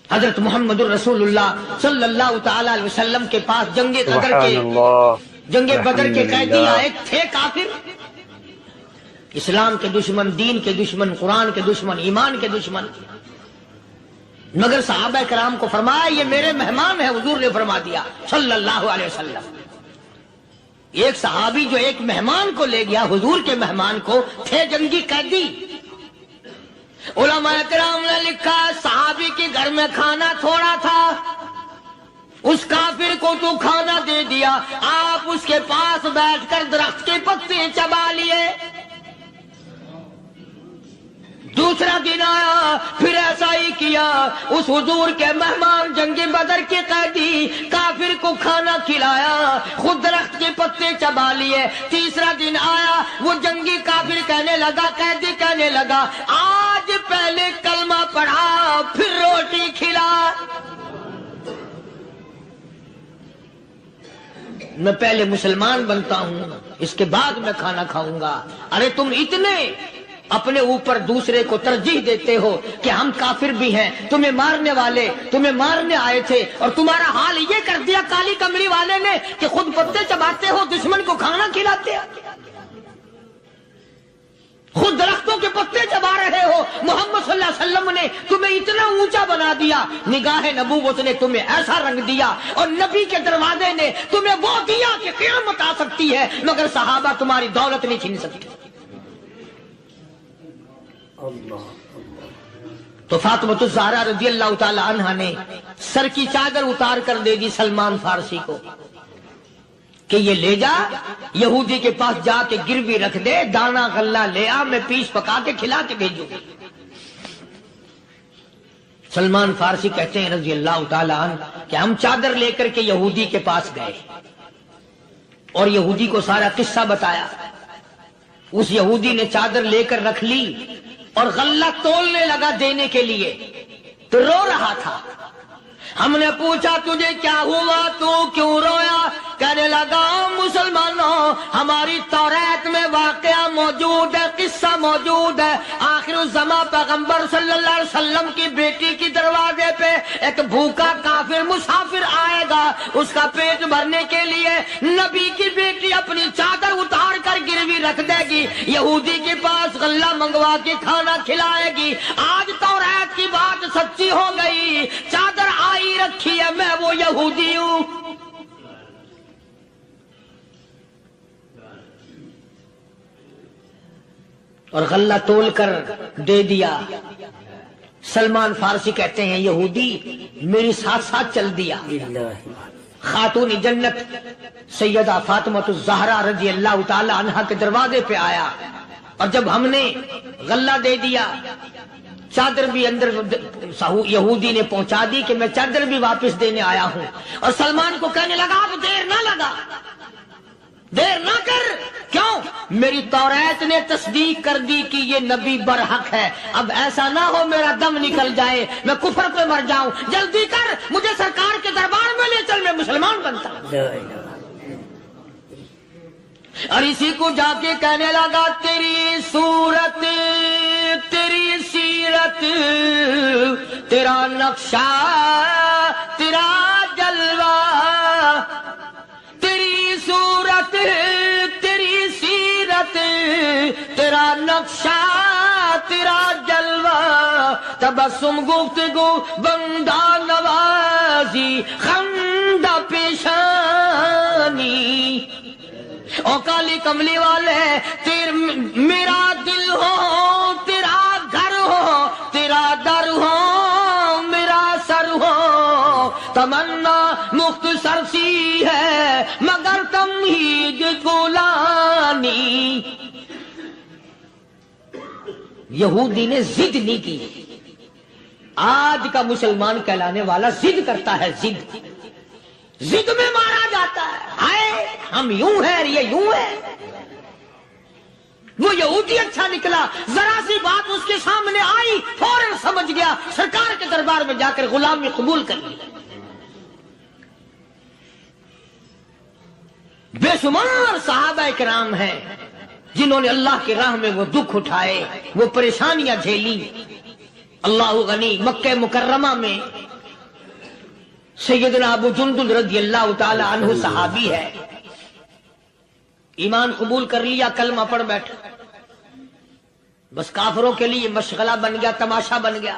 حضرت محمد الرسول اللہ صلی اللہ تعالی علیہ وسلم کے پاس جنگ بدر کے قیدی آئے تھے، کافر، اسلام کے دشمن، دین کے دشمن، قرآن کے دشمن، ایمان کے دشمن، مگر صحابہ کرام کو فرمایا یہ میرے مہمان ہیں، حضور نے فرما دیا صلی اللہ علیہ وسلم۔ ایک صحابی جو ایک مہمان کو لے گیا، حضور کے مہمان کو، تھے جنگی قیدی۔ علماء کرام نے لکھا صحابی کے گھر میں کھانا تھوڑا تھا، اس کافر کو تو کھانا دے دیا، آپ اس کے پاس بیٹھ کر درخت کے پتے چبا لیے۔ دوسرا دن آیا، پھر ایسا ہی کیا، اس حضور کے مہمان جنگ بدر کے قیدی کافر کو کھانا کھلایا، خود درخت کے پتے چبا لیے۔ تیسرا دن آیا، وہ جنگی کافر کہنے لگا، قیدی کہنے لگا آج پہلے کلمہ پڑھا پھر روٹی کھلا، میں پہلے مسلمان بنتا ہوں اس کے بعد میں کھانا کھاؤں گا۔ ارے تم اتنے اپنے اوپر دوسرے کو ترجیح دیتے ہو کہ ہم کافر بھی ہیں، تمہیں مارنے والے تمہیں مارنے آئے تھے، اور تمہارا حال یہ کر دیا کالی کمری والے نے کہ خود پتے چباتے ہو، دشمن کو کھانا کھلاتے ہو، خود درختوں کے پتے چبا رہے ہو۔ محمد صلی اللہ علیہ وسلم نے تمہیں اتنا اونچا بنا دیا، نگاہ نبوت نے تمہیں ایسا رنگ دیا، اور نبی کے دروازے نے تمہیں وہ دیا کہ قیامت آ سکتی ہے، مگر صحابہ تمہاری دولت نہیں چھین سکتے۔ تو فاطمہ الزہرا رضی اللہ تعالی عنہا نے سر کی چادر اتار کر دے دی سلمان فارسی کو کہ یہ لے جا، یہودی کے پاس جا کے گروی رکھ دے، دانا غلہ لے آ، میں پیش پکا کے کھلا کے بھیجوں گی۔ سلمان فارسی کہتے ہیں رضی اللہ تعالی عنہ کہ ہم چادر لے کر کے یہودی کے پاس گئے اور یہودی کو سارا قصہ بتایا۔ اس یہودی نے چادر لے کر رکھ لی اور غلہ تولنے لگا دینے کے لیے، تو رو رہا تھا۔ ہم نے پوچھا تجھے کیا ہوا، تو کیوں رویا؟ کہنے لگا مسلمانوں، ہماری توریت میں واقعہ موجود ہے، قصہ موجود ہے، آخر الزمان پیغمبر صلی اللہ علیہ وسلم کی بیٹی کی دروازے پہ ایک بھوکا کافر مسافر آئے گا، اس کا پیٹ بھرنے کے لیے نبی کی بیٹی اپنی چادر اتار کر گروی رکھ دے گی، یہودی کے پاس غلہ منگوا کے کھانا کھلائے گی۔ آج توریت کی بات سچی ہو گئی، چادر آئی رکھی ہے، میں وہ یہودی ہوں۔ اور غلہ تول کر دے دیا۔ سلمان فارسی کہتے ہیں یہودی میری ساتھ ساتھ چل دیا۔ خاتون جنت سیدہ فاطمہ الزہرا رضی اللہ تعالی عنہا کے دروازے پہ آیا، اور جب ہم نے غلہ دے دیا، چادر بھی اندر یہودی نے پہنچا دی کہ میں چادر بھی واپس دینے آیا ہوں، اور سلمان کو کہنے لگا اب دیر نہ لگا، دیر نہ کر، کیوں؟ میری توریت نے تصدیق کر دی کہ یہ نبی برحق ہے، اب ایسا نہ ہو میرا دم نکل جائے، میں کفر پہ مر جاؤں، جلدی کر، مجھے سرکار کے دربار میں لے چل، میں مسلمان بنتا ہوں۔ اور اسی کو جا کے کہنے لگا تیری صورت، تیری سیرت، تیرا نقشہ، تیرا جلوہ، تیری صورت، تیری سیرت، تیرا نقشہ، تیرا جلوہ، تبسم گفتگو بندہ نوازی، خندہ پیشانی، او کالی کملی والے میرا دل ہو، تیرا گھر ہو، تیرا در ہو، میرا سر ہو، تمنا مختصر سی ہے مگر تمہید گولانی۔ یہودی نے ضد نہیں کی۔ آج کا مسلمان کہلانے والا ضد کرتا ہے، ضد میں مارا جاتا ہے۔ ہائے ہم یوں ہیں اور یہ یوں ہے. وہ یہودی اچھا نکلا, ذرا سی بات اس کے سامنے آئی فوراً سمجھ گیا, سرکار کے دربار میں جا کر غلامی قبول کر لی. بے شمار صحابہ کرام ہیں جنہوں نے اللہ کی راہ میں وہ دکھ اٹھائے, وہ پریشانیاں جھیلی. اللہ غنی, مکہ مکرمہ میں سیدنا ابو جندل رضی اللہ تعالی عنہ صحابی ہے, ایمان قبول کر لیا, کلمہ پڑھ بیٹھا, بس کافروں کے لیے مشغلہ بن گیا, تماشا بن گیا.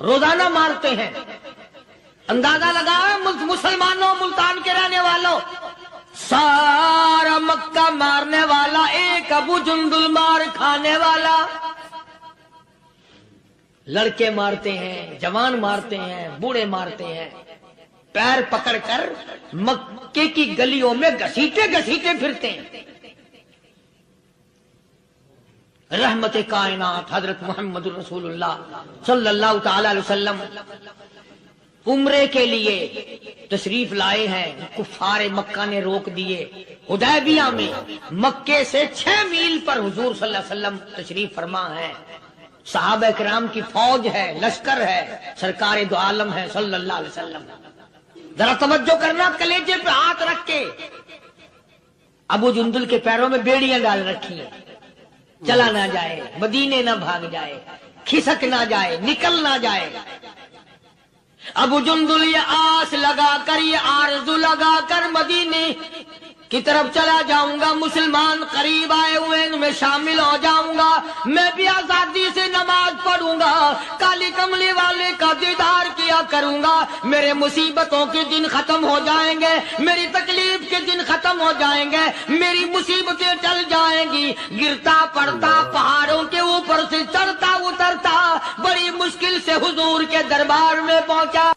روزانہ مارتے ہیں. اندازہ لگاؤ مسلمانوں, ملتان کے رہنے والوں, سارا مکہ مارنے والا ایک ابو جندل مار کھانے والا. لڑکے مارتے ہیں, جوان مارتے ہیں, بوڑھے مارتے ہیں, پیر پکڑ کر مکے کی گلیوں میں گھسیٹے گھسیٹے پھرتے ہیں. رحمت کائنات حضرت محمد رسول اللہ صلی اللہ تعالی علیہ وسلم عمرے کے لیے تشریف لائے ہیں. کفار مکہ نے روک دیے. حدیبیہ میں مکے سے 6 میل پر حضور صلی اللہ علیہ وسلم تشریف فرما ہے. صحابہ کرام کی فوج ہے, لشکر ہے, سرکار دو عالم ہے صلی اللہ علیہ وسلم. ذرا توجہ کرنا, کلیجے پہ ہاتھ رکھ کے. ابو جندل کے پیروں میں بیڑیاں ڈال رکھی ہیں, چلا نہ جائے, مدینے نہ بھاگ جائے, کھسک نہ جائے, نکل نہ جائے. ابو جندل یہ آس لگا کر, یہ آرزو لگا کر مدینے کی طرف چلا جاؤں گا, مسلمان قریب آئے ہوئے ان میں شامل ہو جاؤں گا, میں بھی آزادی سے نماز پڑھوں گا, کالی کملی والے کا دیدار کیا کروں گا, میرے مصیبتوں کے دن ختم ہو جائیں گے, میری تکلیف کے دن ختم ہو جائیں گے, میری مصیبتیں ٹل جائیں گی. گرتا پڑتا پہاڑوں کے اوپر سے چڑھتا اترتا بڑی مشکل سے حضور کے دربار میں پہنچا.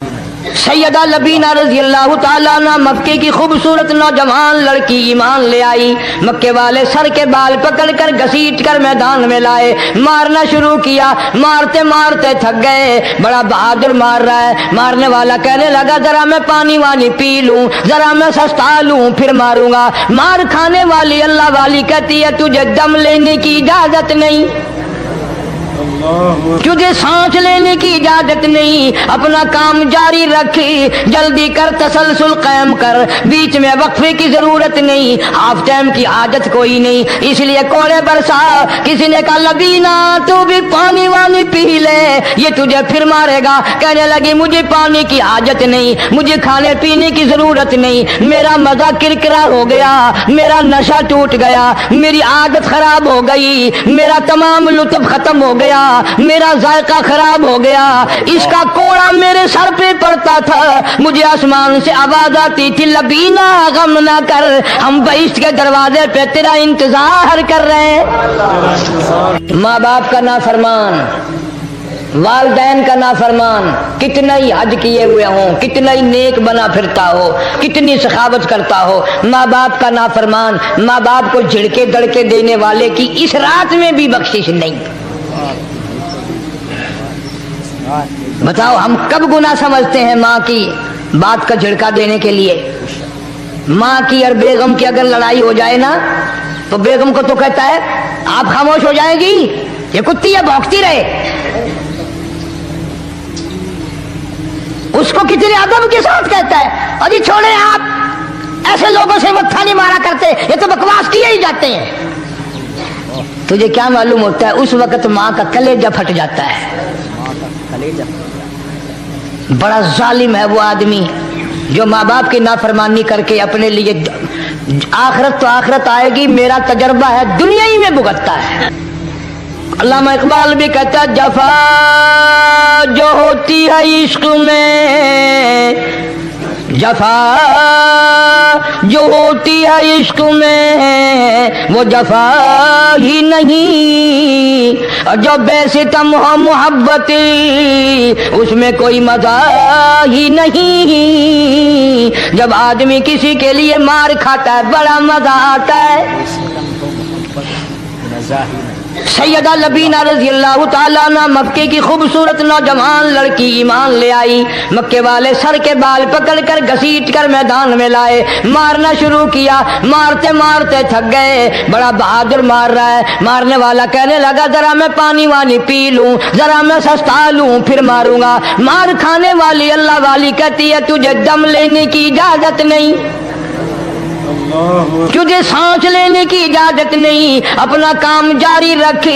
سیدہ لبینہ رضی اللہ تعالیٰ عنہ مکے کی خوبصورت نوجوان لڑکی ایمان لے آئی. مکے والے سر کے بال پکڑ کر گھسیٹ کر میدان میں لائے, مارنا شروع کیا. مارتے مارتے تھک گئے, بڑا بہادر مار رہا ہے. مارنے والا کہنے لگا ذرا میں پانی وانی پی لوں, ذرا میں سستا لوں, پھر ماروں گا. مار کھانے والی اللہ والی کہتی ہے تجھے دم لینے کی اجازت نہیں, تجھے سانس لینے کی اجازت نہیں, اپنا کام جاری رکھ, جلدی کر, تسلسل قائم کر, بیچ میں وقفے کی ضرورت نہیں, ہاف ٹائم کی عادت کوئی نہیں. اس لیے کوڑے برسا. کسی نے کہا لبینہ تو بھی پانی وانی پی لے, یہ تجھے پھر مارے گا. کہنے لگی مجھے پانی کی حاجت نہیں, مجھے کھانے پینے کی ضرورت نہیں, میرا مزہ کرکرا ہو گیا, میرا نشہ ٹوٹ گیا, میری عادت خراب ہو گئی, میرا تمام لطف ختم ہو گیا, میرا ذائقہ خراب ہو گیا. اس کا کوڑا میرے سر پہ پڑتا تھا, مجھے آسمان سے آواز آتی تھی لبینہ غم نہ کر, ہم بہشت کے دروازے پہ تیرا انتظار کر رہے ہیں. ماں باپ کا نافرمان, والدین کا نافرمان, کتنا ہی حج کیے ہوئے ہوں, کتنا ہی نیک بنا پھرتا ہو, کتنی سخاوت کرتا ہو, ماں باپ کا نافرمان, ماں باپ کو جھڑکے دڑکے دینے والے کی اس رات میں بھی بخشش نہیں. بتاؤ ہم کب گناہ سمجھتے ہیں ماں کی بات کا جھڑکا دینے کے لیے. ماں کی اور بیگم کی اگر لڑائی ہو جائے نا تو بیگم کو تو کہتا ہے آپ خاموش ہو جائیں گی, یہ کتی ہے بھونکتی رہے. اس کو کتنے ادب کے ساتھ کہتا ہے اور یہ چھوڑے آپ ایسے لوگوں سے متھا نہیں مارا کرتے, یہ تو بکواس کیے ہی جاتے ہیں. تجھے کیا معلوم ہوتا ہے اس وقت ماں کا کلیجہ پھٹ جاتا ہے. بڑا ظالم ہے وہ آدمی جو ماں باپ کی نافرمانی کر کے اپنے لیے, آخرت تو آخرت آئے گی, میرا تجربہ ہے دنیا ہی میں بھگتتا ہے. علامہ اقبال بھی کہتا ہے جفا جو ہوتی ہے عشق میں, جفا جو ہوتی ہے عشق میں وہ جفا ہی نہیں, اور جو بے ستم ہو محبت اس میں کوئی مزہ ہی نہیں. جب آدمی کسی کے لیے مار کھاتا ہے بڑا مزہ آتا ہے. सैयदा लबीना रजी अल्लाह तआला अन्हा मक्के की खूबसूरत नौजवान लड़की ईमान ले आई। मक्के वाले सर के बाल पकड़ कर घसीट कर मैदान में लाए, मारना शुरू किया। मारते मारते थक गए, बड़ा बहादुर मार रहा है। मारने वाला कहने लगा जरा मैं पानी वानी पी लूं, जरा मैं सस्ता लूं फिर मारूंगा। मार खाने वाली अल्लाह वाली कहती है तुझे दम लेने की इजाजत नहीं, तुझे सांस लेने की इजाजत नहीं, अपना काम जारी रख,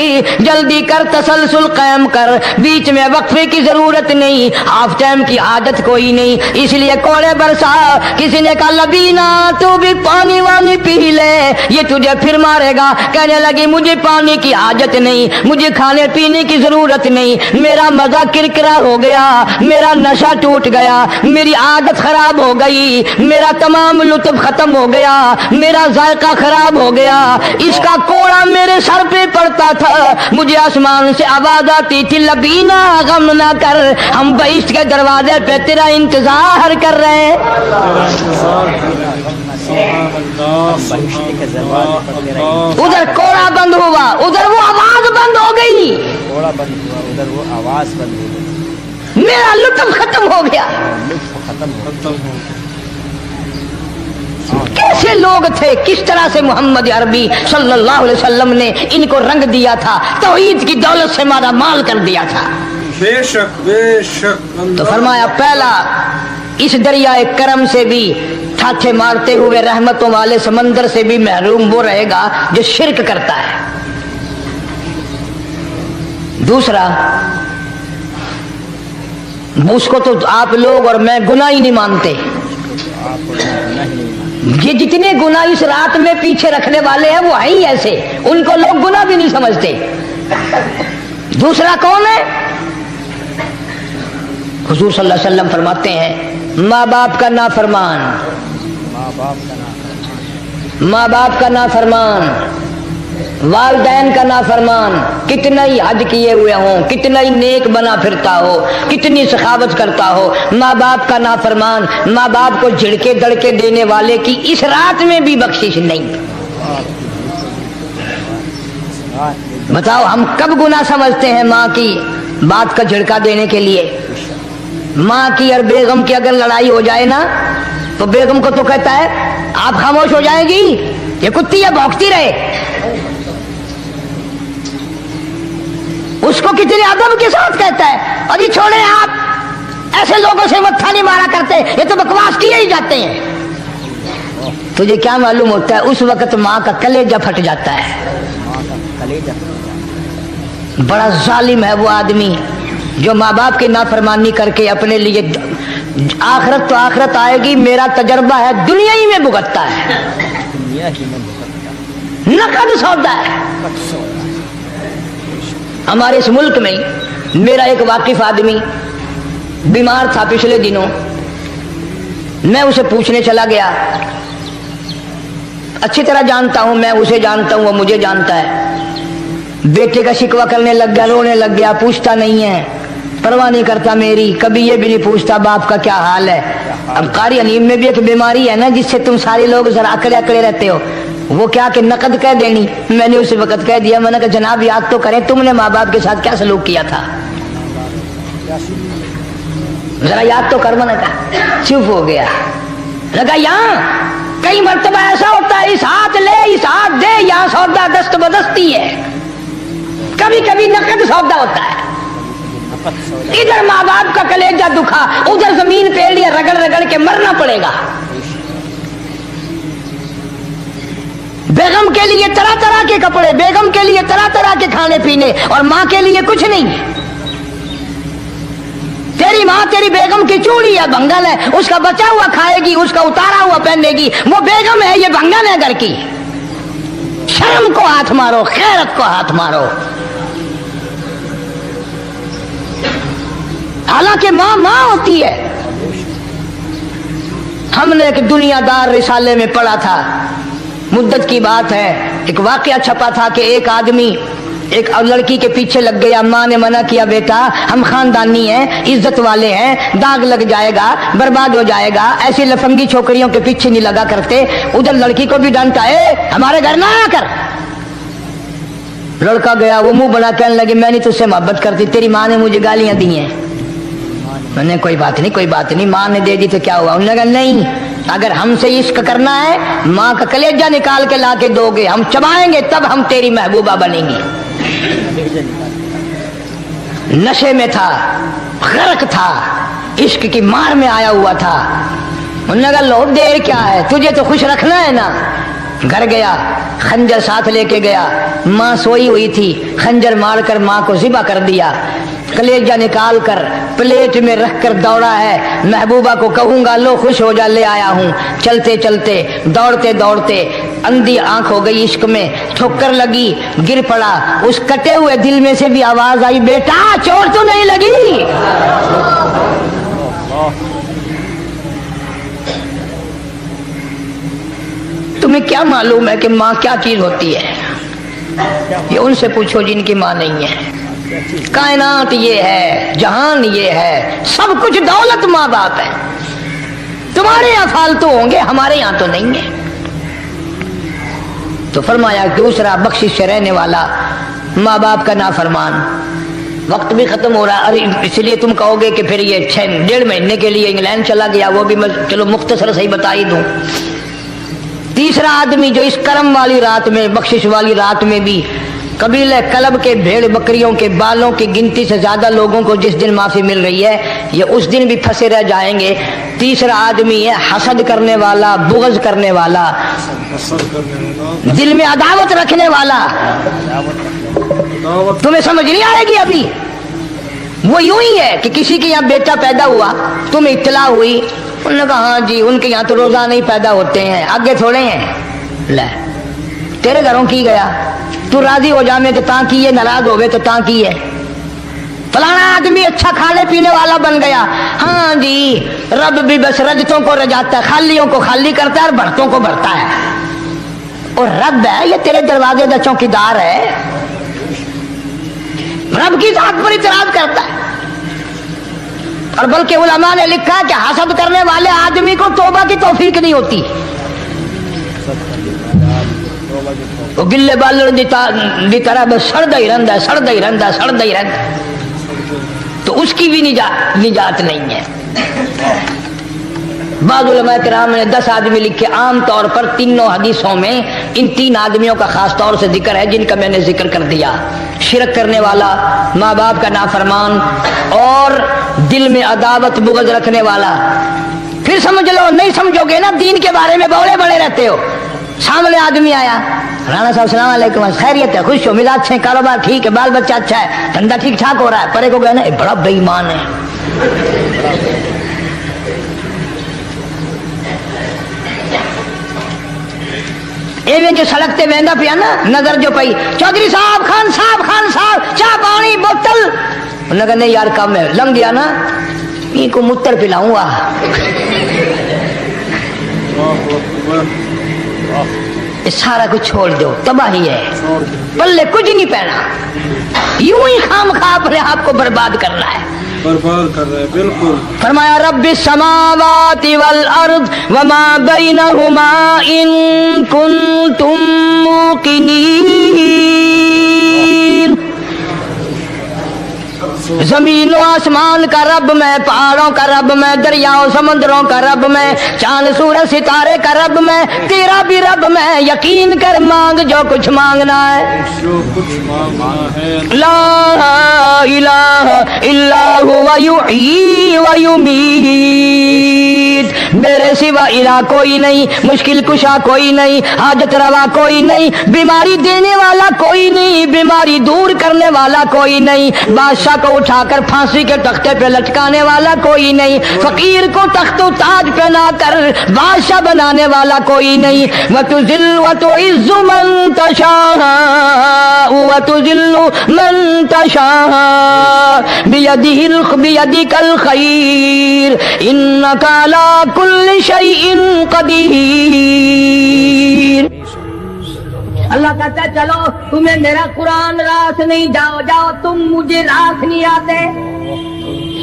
जल्दी कर, तसलसल कायम कर, बीच में वक्फे की जरूरत नहीं, हाफ टाइम की आदत कोई नहीं। इसलिए कोड़े बरसा। किसी ने कहा लबीना तू भी पानी वानी पी ले, ये तुझे फिर मारेगा। कहने लगी मुझे पानी की आदत नहीं, मुझे खाने पीने की जरूरत नहीं, मेरा मजा किरकिरा हो गया, मेरा नशा टूट गया, मेरी आदत खराब हो गई, मेरा तमाम लुत्फ खत्म हो गया, मेरा जायका खराब हो गया। इसका कोड़ा मेरे सर पे पड़ता था, मुझे आसमान से आवाज आती थी लबीना गम ना कर, हम बहिश्त के दरवाजे पे तेरा इंतजार कर रहे हैं। उधर कोड़ा बंद हुआ, उधर वो आवाज बंद हो गई, कोड़ा बंद हुआ, उधर वो आवाज बंद हो गई, मेरा लुत्फ खत्म हो गया। खत्म हो गया। कैसे लोग थे, किस तरह से मोहम्मद अरबी सल्लल्लाहु अलैहि वसल्लम ने इनको रंग दिया था, तौहीद की दौलत से मारा माल कर दिया था। बेशक बेशक। तो फरमाया पहला इस दरियाए करम से भी ठाठे मारते हुए रहमतों वाले समंदर से भी महरूम वो रहेगा जो शिरक करता है। दूसरा, उसको तो आप लोग और मैं गुनाह ही नहीं मानते, ये जितने गुनाह इस रात में पीछे रखने वाले हैं वो है ही ऐसे, उनको लोग गुनाह भी नहीं समझते। दूसरा कौन है? हुजूर सल्लल्लाहु अलैहि वसल्लम फरमाते हैं माँ बाप का नाफरमान, माँ बाप का नाफरमान, वालिदैन का नाफरमान, कितना ही हज किए हुए हो, कितना ही नेक बना फिरता हो, कितनी सखावत करता हो, माँ बाप का नाफरमान, माँ बाप को झिड़के दड़के देने वाले की इस रात में भी बख्शिश नहीं। बताओ हम कब गुनाह समझते हैं माँ की बात का झिड़का देने के लिए? माँ की और बेगम की अगर लड़ाई हो जाए ना तो बेगम को तो कहता है आप खामोश हो जाएगी, ये कुत्ती है भौंकती रहे। उसको कितने अदब के साथ कहता है अजी छोड़े आप, ऐसे लोगों से मत्था नहीं मारा करते, ये तो बकवास किए ही जाते हैं। तुझे क्या मालूम होता है उस वक्त माँ का कलेजा फट जाता है। बड़ा जालिम है वो आदमी जो माँ बाप की नाफरमानी करके अपने लिए आखिरत तो आखिरत आएगी, मेरा तजर्बा है दुनिया ही में भुगतता है, नकद सौदा है। हमारे इस मुल्क में मेरा एक वाकिफ आदमी बीमार था पिछले दिनों, मैं उसे पूछने चला गया, अच्छी तरह जानता हूं, मैं उसे जानता हूं, वो मुझे जानता है। बेटे का शिकवा करने लग गया, रोने लग गया, पूछता नहीं है, परवाह नहीं करता मेरी, कभी ये भी नहीं पूछता बाप का क्या हाल है। अब कारी अनीम में भी एक बीमारी है ना जिससे तुम सारे लोग जरा अकड़े अकड़े रहते हो, वो क्या कि नकद कह देनी। मैंने उसे वक्त कह दिया, मैंने कहा जनाब याद तो करें तुमने माँ बाप के साथ क्या सलूक किया था, जरा याद तो कर। मैंने कहा चुप हो गया। लगा यहाँ कई मर्तबा ऐसा होता है इस हाथ ले इस हाथ दे, यहाँ सौदा दस्त बदस्ती है, कभी कभी नकद सौदा होता है। इधर माँ बाप का कलेजा दुखा, उधर जमीन पे एड़ियां रगड़ रगड़ के मरना पड़ेगा। बेगम के लिए तरह तरह के कपड़े, बेगम के लिए तरह तरह के खाने पीने, और माँ के लिए कुछ नहीं। तेरी माँ तेरी बेगम की चूड़ी है, भंगल है, उसका बचा हुआ खाएगी, उसका उतारा हुआ पहनेगी, वो बेगम है, ये भंगल है घर की। शर्म को हाथ मारो, खैरत को हाथ मारो। हालांकि माँ माँ होती है। हमने एक दुनियादार रिसाले में पढ़ा था, मुद्दत की बात है, एक वाकया छपा था कि एक आदमी एक लड़की के पीछे लग गया। माँ ने मना किया, बेटा हम खानदानी हैं, इज्जत वाले हैं, दाग लग जाएगा, बर्बाद हो जाएगा, ऐसी लफंगी छोकरियों के पीछे नहीं लगा करते। उधर लड़की को भी डांटा, हमारे घर ना आया कर। लड़का गया, वो मुंह बना कहने लगे मैं नहीं तुझसे मोहब्बत करती, तेरी माँ ने मुझे गालियां दी हैं। मैंने कोई बात नहीं, कोई बात नहीं, माँ ने दे दी तो क्या हुआ? उन्होंने कहा नहीं, अगर हमसे इश्क करना है माँ का कलेजा निकाल के ला के दोगे, हम चबाएंगे तब हम तेरी महबूबा बनेंगी। नशे में था, गर्क था, इश्क की मार में आया हुआ था। उन्होंने कहा लो देर क्या है, तुझे तो खुश रखना है ना। घर गया, खंजर साथ लेके गया, माँ सोई हुई थी, खंजर मारकर माँ को ज़िबा कर दिया। कलेजा निकाल कर प्लेट में रख कर दौड़ा है, महबूबा को कहूंगा लो खुश हो जा, ले आया हूँ। चलते चलते दौड़ते दौड़ते अंधी आंख हो गई इश्क में, ठोकर लगी, गिर पड़ा। उस कटे हुए दिल में से भी आवाज आई, बेटा चोट तो नहीं लगी? तुम्हें क्या मालूम है कि माँ क्या चीज होती है? ये उनसे पूछो जिनकी माँ नहीं है। कायनात ये है, जहान ये है, सब कुछ दौलत माँ बाप है। तुम्हारे यहाँ फालतू होंगे, हमारे यहाँ तो नहीं है। तो फरमाया दूसरा बख्शिश से रहने वाला माँ बाप का नाफरमान। वक्त भी खत्म हो रहा, अरे इसलिए तुम कहोगे कि फिर ये 1.5 महीने के लिए इंग्लैंड चला गया, वो भी मैं चलो मुख्तसर से ही बता ही दूं। तीसरा आदमी जो इस करम वाली रात में, बख्शिश वाली रात में भी कबीले कलब के भेड़ बकरियों के बालों की गिनती से ज्यादा लोगों को जिस दिन माफी मिल रही है, ये उस दिन भी फंसे रह जाएंगे। तीसरा आदमी है हसद करने वाला, बुग़्ज़ करने वाला, दिल में अदावत रखने वाला। तुम्हें समझ नहीं आएगी अभी। वो यूं ही है कि किसी के यहाँ बेटा पैदा हुआ, तुम्हें इत्तला हुई, उन्होंने कहा हाँ जी उनके यहाँ तो रोजा नहीं पैदा होते हैं, आगे थोड़े हैं। ले तेरे घरों की गया, तू राजी हो जा में तो ता की है, नाराज हो गए तो ता की है। फलाना आदमी अच्छा खाने पीने वाला बन गया, हाँ जी रब भी बस रजतों को रजाता है, खालियों को खाली करता है और भरतों को भरता है। और रब है ये तेरे दरवाजे का चौकीदार है, रब की जात पर इतराज करता है। और बल्कि उलमा ने लिखा कि हसद करने वाले आदमी को तौबा की तौफीक नहीं होती। वो गिल्ले बालड़ दी तरह बस सड़दा ही रहता है, सड़दा ही रहता है, सड़दा ही रहता है, तो उसकी भी निजात नहीं है। बाद उलमा किराम ने 10 आदमी लिखे। आम तौर पर तीनों हदीसों में इन 3 आदमियों का खास तौर से जिक्र है जिनका मैंने जिक्र कर दिया। शिरक करने वाला, माँ बाप का नाफरमान और दिल में अदावत बुग़्ज़ रखने वाला। फिर समझ लो, नहीं समझोगे ना दीन के बारे में बौले बड़े रहते हो। सामने आदमी आया, राणा साहब सलाम अलैकुम, खैरियत है, खुश हो, मिला अच्छे, कारोबार ठीक है, बाल बच्चा अच्छा है, धंधा ठीक ठाक हो रहा है। परे को गए ना बड़ा बेईमान है, एवं जो सड़क ते वेंदा पिया ना, नजर जो पई, चौधरी साहब, खान साहब, चाह पानी बोतल। उन्होंने कहा नहीं यार कम है, लंघ गया ना इनको मुत्तर पिलाऊंगा। सारा कुछ छोड़ दो, तबाही है, पल्ले कुछ नहीं पहना, यूं ही खाम खा अपने आप को बर्बाद करना है, बर्बाद कर रहे हैं। बिल्कुल फरमाया रब्बिस समावाति वल अर्द वमा बैनहुमा इन कुंतुम मूकिनीन। जमीन आसमान का रब मैं, पहाड़ों का रब मैं, दरियाओं समुद्रों का रब मैं, चांद सूरज सितारे का रब मैं, तेरा भी रब मैं, यकीन कर मांग जो कुछ मांगना है। जो कुछ मांगना है, ला इलाहा इल्ला हुवा युहयी व युमीत, मेरे सिवा इला कोई नहीं, मुश्किल कुशा कोई नहीं, हाजत रवा कोई नहीं, बीमारी देने वाला कोई नहीं, बीमारी दूर करने वाला कोई नहीं, बादशाह को उठाकर फांसी के तख्ते पे लटकाने वाला कोई नहीं, फकीर को तख्तो ताज पहना कर बादशाह बनाने वाला कोई नहीं। वतुज़िल्लु वतुइज़्ज़ु मन तशाअ वतुज़िल्लु मन तशाअ बियदिकल खैर इन्नका अला कुल्लि शैइन कदीर। अल्लाह कहता है चलो तुम्हें मेरा कुरान रास नहीं, जाओ जाओ, तुम मुझे रास नहीं आते।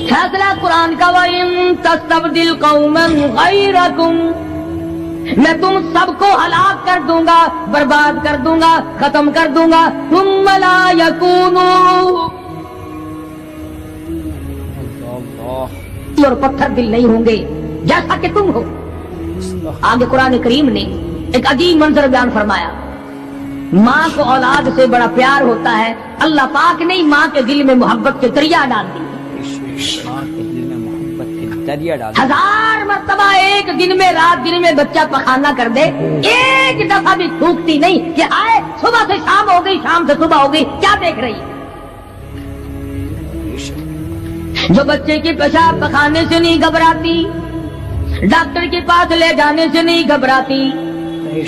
फैसला कुरान का, वइन तस्तबदिल कौमन गैरकुम, मैं तुम सबको हलाक कर दूंगा, बर्बाद कर दूंगा, खत्म कर दूंगा। तुम ला यकूनू, और पत्थर दिल नहीं होंगे जैसा कि तुम हो। आगे कुरान करीम ने एक अजीब मंजर बयान फरमाया। माँ को औलाद से बड़ा प्यार होता है, अल्लाह पाक ने माँ के दिल में मोहब्बत के दरिया डाल दी। माँ के दिल में मोहब्बत के दरिया डाल दिए। 1000 मर्तबा एक दिन में, रात दिन में बच्चा पखाना कर दे, एक दफा भी थूकती नहीं कि आए सुबह से शाम हो गई, शाम से सुबह हो गई, क्या देख रही है। जो बच्चे के पेशाब पखाने से नहीं घबराती, डॉक्टर के पास ले जाने से नहीं घबराती,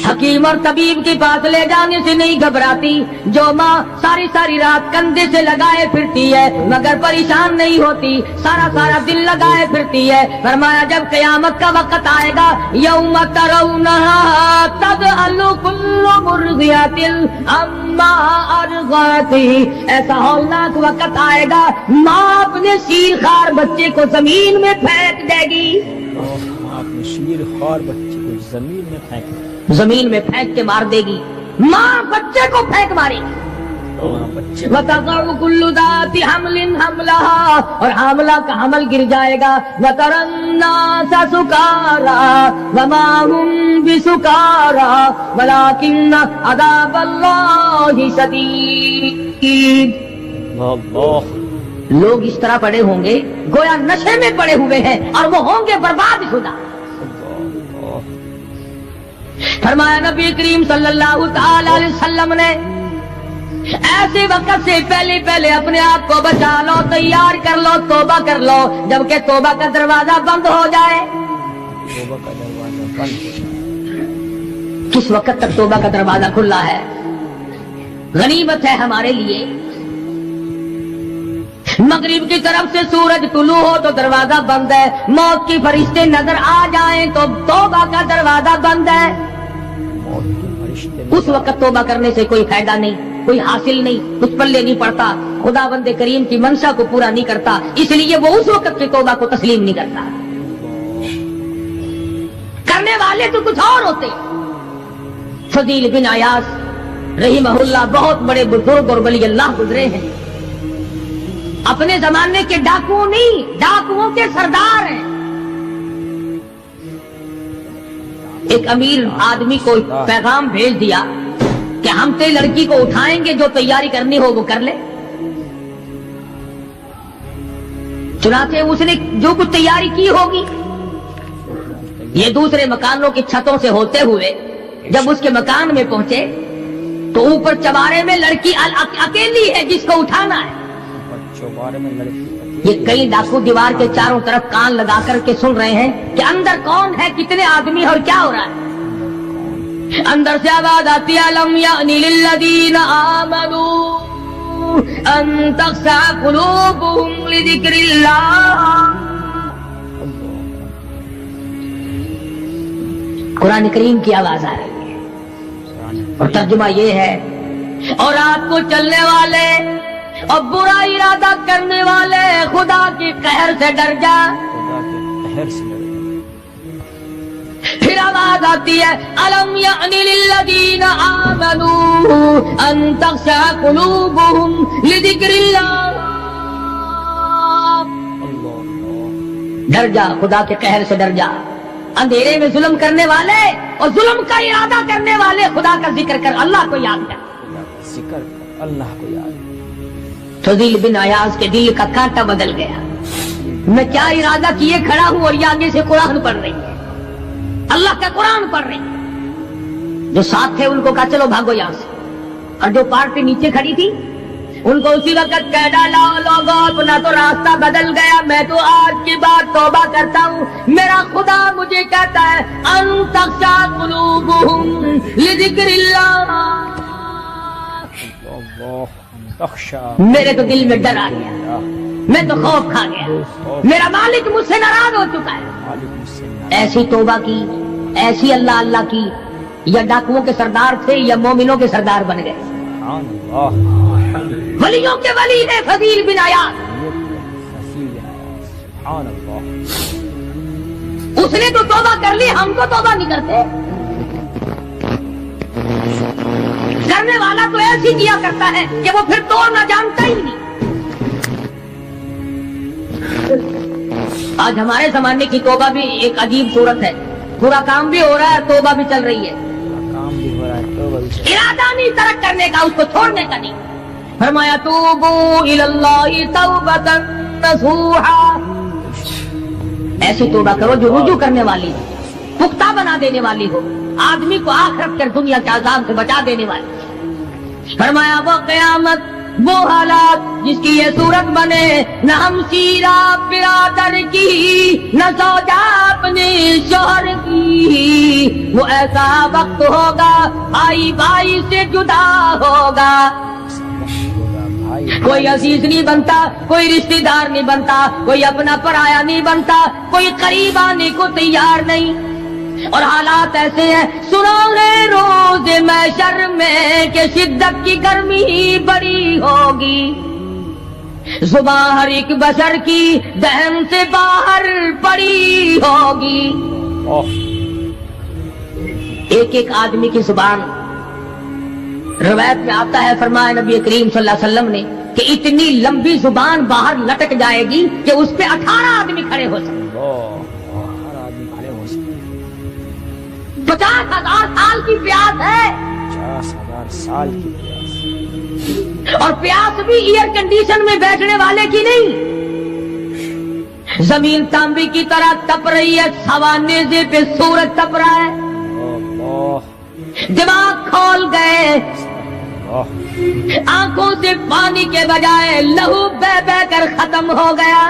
हकीम और तबीब के पास ले जाने से नहीं घबराती, जो माँ सारी सारी रात कंधे से लगाए फिरती है मगर परेशान नहीं होती, सारा सारा दिन लगाए फिरती है। फरमाया जब क़यामत का वक्त आएगा, यौम तरौनहा तज़अलु कुल्लु मुर्दिअतिन अम्मा अर्ज़अती, ऐसा हौलनाक वक्त आएगा, माँ अपने शीरखार बच्चे को जमीन में फेंक देगी। आपने शीर खार बच्चे को जमीन में फेंक, जमीन में फेंक के मार देगी। माँ बच्चे को फेंक मारेगी। वतज़अु कुल्लु ज़ाति हमलिन हमलहा, और हामला का हमल गिर जाएगा। वतरन्नासा सुकारा वमा हुम बिसुकारा वलाकिन्न अज़ाबल्लाहि शदीद। लोग इस तरह पड़े होंगे गोया नशे में पड़े हुए हैं, और वो होंगे बर्बाद शुदा। फरमाया नबी करीम सल्लल्लाहु तआला अलैहि वसल्लम ने, ऐसे वक्त से पहले पहले अपने आप को बचा लो, तैयार कर लो, तौबा कर लो, जबकि तौबा का दरवाजा बंद हो जाए। तौबा का दरवाजा बंद। किस वक्त तक तौबा का दरवाजा खुला है? गनीमत है हमारे लिए। मगरिब की तरफ से सूरज तुलू हो तो दरवाजा बंद है, मौत के फरिश्ते नजर आ जाएं तो तौबा का दरवाजा बंद है। उस वक्त तौबा करने से कोई फायदा नहीं, कोई हासिल नहीं, कुछ पल्ले नहीं पड़ता, खुदावंद करीम की मंशा को पूरा नहीं करता, इसलिए वो उस वक्त की तौबा को तस्लीम नहीं करता। करने वाले तो कुछ और होते। फजील बिन अयास रहीमहुल्लाह बहुत बड़े बुजुर्ग और वली अल्लाह गुजरे हैं, अपने जमाने के डाकुओं नहीं, डाकुओं के सरदार हैं। एक अमीर आदमी को पैगाम भेज दिया कि हम तेरी लड़की को उठाएंगे, जो तैयारी करनी हो वो कर ले। चुनाचे उसने जो कुछ तैयारी की होगी, ये दूसरे मकानों की छतों से होते हुए जब उसके मकान में पहुंचे तो ऊपर चबारे में लड़की अकेली है जिसको उठाना है। चौबारे में लड़की, ये कई डाकू दीवार के चारों तरफ कान लगा करके सुन रहे हैं कि अंदर कौन है, कितने आदमी और क्या हो रहा है। अंदर से आवाज आती है, अलम यानी लिल्लज़ीना आमनू अन तख़शा क़ुलूबुहुम लिज़िक्रिल्लाह। कुरान करीम की आवाज आ रही है और तर्जुमा ये है, और रात को चलने वाले और बुरा इरादा करने वाले खुदा के कहर से डर जा। खुदा के कहर से डर जा। फिर आवाज आती है, अलम यानी लिल्लज़ीना आमनू अन तख़शा क़ुलूबुहुम लिज़िक्रिल्लाह। डर जा, खुदा के कहर से डर जा। अंधेरे में जुल्म करने वाले और जुल्म का इरादा करने वाले, खुदा का जिक्र कर, अल्लाह को याद कर, जिक्र कर, अल्लाह को याद। फजील बिन अयाज के दिल का कांटा बदल गया। मैं क्या इरादा किए खड़ा हूं और ये आगे से कुरान पढ़ रही है, अल्लाह का कुरान पढ़ रही है। जो साथ थे उनको कहा चलो भागो यहां से, और जो पार्टी नीचे खड़ी थी उनको उसी वक्त कह डाला, लोगों अपना तो रास्ता बदल गया, मैं तो आज की बात तौबा करता हूँ। मेरा खुदा मुझे कहता है अन तख़शा क़ुलूबुहुम लिज़िक्रिल्लाह। मेरे तो दिल में डर आ गया, मैं तो खौफ खा गया, मेरा मालिक मुझसे नाराज हो चुका है। ऐसी तौबा की, ऐसी अल्लाह अल्लाह की, या डाकुओं के सरदार थे या मोमिनों के सरदार बन गए। वलियों के वली है फजील बिन अयाज। उसने तो तौबा कर ली, हम तो तौबा नहीं करते। کرنے والا تو ایسی کیا کرتا ہے کہ وہ پھر توڑنا جانتا ہی نہیں. آج ہمارے زمانے کی توبہ بھی ایک عجیب صورت ہے. پورا کام بھی ہو رہا ہے, توبہ بھی چل رہی ہے. کام بھی ہو رہا ہے تو بھائی ارادہ نہیں ترک کرنے کا, اس کو چھوڑنے کا نہیں. فرمایا توبو الی اللہ توبۃ نصوحا, ایسی توبہ کرو جو رجوع کرنے والی ہو, پختہ بنا دینے والی ہو, آدمی کو آخرت کر دنیا کے عذاب سے بچا دینے والی. فرمایا وہ قیامت, وہ حالات جس کی یہ صورت بنے, نہ ہم سیرا برادر کی, نہ سوجا اپنے شوہر کی. وہ ایسا وقت ہوگا بھائی بھائی سے جدا ہوگا, کوئی عزیز نہیں بنتا, کوئی رشتہ دار نہیں بنتا, کوئی اپنا پرایا نہیں بنتا, کوئی قریب آنے کو تیار نہیں. اور حالات ایسے ہیں, سنو گے روز محشر میں کہ شدت کی گرمی بڑی ہوگی, زبان ہر ایک بشر کی دہن سے باہر پڑی ہوگی. ایک ایک آدمی کی زبان, روایت میں آتا ہے, فرمایا نبی کریم صلی اللہ علیہ وسلم نے کہ اتنی لمبی زبان باہر لٹک جائے گی کہ اس پہ 18 آدمی کھڑے ہو سکتے. 50,000 سال کی پیاس ہے, 50,000 سال کی پیاس, اور پیاس بھی ایئر کنڈیشن میں بیٹھنے والے کی نہیں. زمین تانبی کی طرح تپ رہی ہے, سوا نیزے پہ سورج تپ رہا ہے. دماغ کھول گئے, آنکھوں سے پانی کے بجائے لہو بہ بہ کر ختم ہو گیا.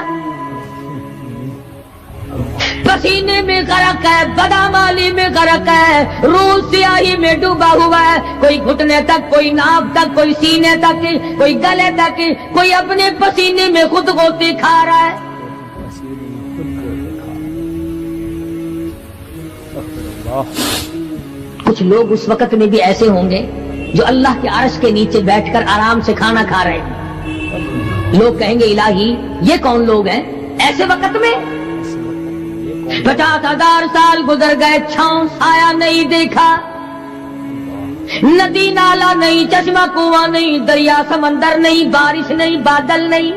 پسینے میں غرق ہے, بدامالی میں غرق ہے, روح سیاہی میں ڈوبا ہوا ہے. کوئی گھٹنے تک, کوئی ناک تک, کوئی سینے تک, کوئی گلے تک, کوئی اپنے پسینے میں خود غوطے کھا رہا ہے. کچھ لوگ اس وقت میں بھی ایسے ہوں گے جو اللہ کے عرش کے نیچے بیٹھ کر آرام سے کھانا کھا رہے ہیں. لوگ کہیں گے الہی یہ کون لوگ ہیں ایسے وقت میں؟ 50,000 سال گزر گئے, چھاؤں سایہ نہیں دیکھا, ندی نالا نہیں, چشمہ کنواں نہیں, دریا سمندر نہیں, بارش نہیں, بادل نہیں.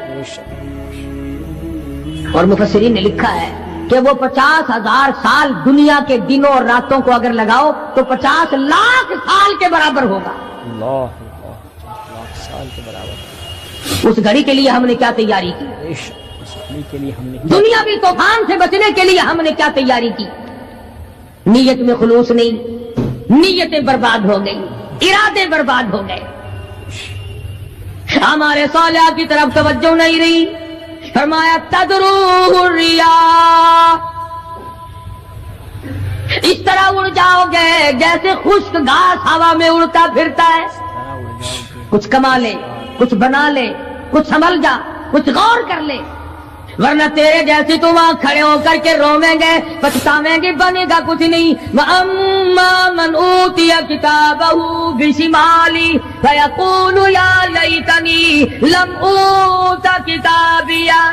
اور مفسرین نے لکھا ہے کہ وہ 50,000 سال دنیا کے دنوں اور راتوں کو اگر لگاؤ تو 50 لاکھ سال کے برابر ہوگا. 50 لاکھ سال کے برابر. اس گھڑی کے لیے ہم نے کیا تیاری کی؟ کے لیے ہم نے دنیاوی طوفان سے بچنے کے لیے ہم نے کیا تیاری کی؟ نیت میں خلوص نہیں, نیتیں برباد ہو گئی, ارادے برباد ہو گئے, ہمارے صالحہ کی طرف توجہ نہیں رہی. فرمایا تدروح الرياح, اس طرح اڑ جاؤ گے جیسے خشک گھاس ہوا میں اڑتا پھرتا ہے. کچھ کما لے, کچھ بنا لے, کچھ سنبھل جا, کچھ غور کر لے, ورنہ تیرے جیسے تو وہاں کھڑے ہو کر کے رویں گے, پچھتاویں گے, بنے گا کچھ نہیں. وَأَمَّا مَنْ أُوتِيَ كِتَابَهُ بِشِمَالِهِ فَيَقُولُ يَا لَيْتَنِي لَمْ أُوتَ كِتَابِيَهْ.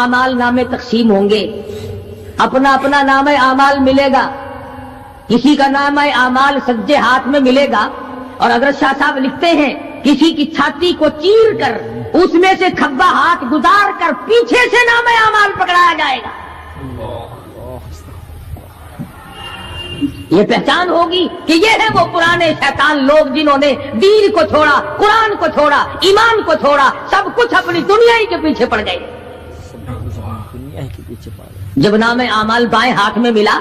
اعمال نامے تقسیم ہوں گے, اپنا اپنا نام اعمال ملے گا. کسی کا نام اعمال سجے ہاتھ میں ملے گا, اور حضرت شاہ صاحب لکھتے ہیں کسی کی چھاتی کو چیر کر اس میں سے کھبا ہاتھ گزار کر پیچھے سے نام اعمال پکڑایا جائے گا. یہ پہچان ہوگی کہ یہ ہے وہ پرانے شیطان لوگ جنہوں نے دین کو چھوڑا, قرآن کو چھوڑا, ایمان کو چھوڑا, سب کچھ اپنی دنیا ہی کے پیچھے پڑ گئے. جب نام اعمال بائیں ہاتھ میں ملا,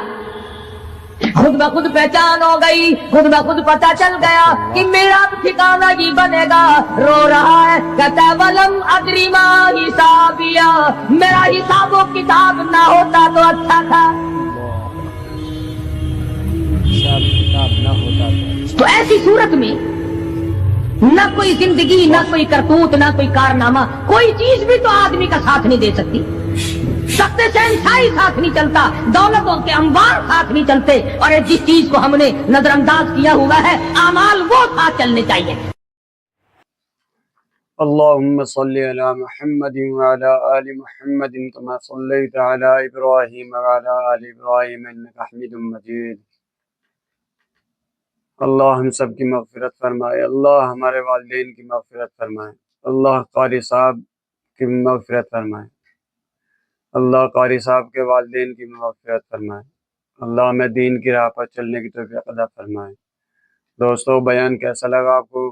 خود بخود پہچان ہو گئی, خود بخود پتہ چل گیا کہ میرا ٹھکانہ ہی بنے گا. رو رہا ہے, کہتا ہے وَلَمْ أَدْرِ مَا حِسَابِيَهْ, میرا حساب و کتاب نہ ہوتا تو اچھا تھا. حساب کتاب نہ ہوتا تو ایسی صورت میں نہ کوئی زندگی, نہ کوئی کرتوت, نہ کوئی کارنامہ, کوئی چیز بھی تو آدمی کا ساتھ نہیں دے سکتی. سخت شہنشاہی ساتھ نہیں چلتا, دولتوں کے انبار ساتھ نہیں چلتے, اور جس چیز کو ہم نے نظر انداز کیا ہوا ہے اعمال وہ ساتھ چلنے چاہیے. اللهم صل على محمد وعلى آل محمد كما صليت على إبراهيم وعلى آل إبراهيم إنك حميد مجيد. اللہ ہم سب کی مغفرت فرمائے، اللہ ہمارے والدین کی مغفرت فرمائے، اللہ قاری صاحب کی مغفرت فرمائے، اللہ قاری صاحب کے والدین کی مغفرت فرمائے، اللہ ہمیں دین کی راہ پر چلنے کی توفیق عطا فرمائے۔ دوستو بیان کیسا لگا آپ کو؟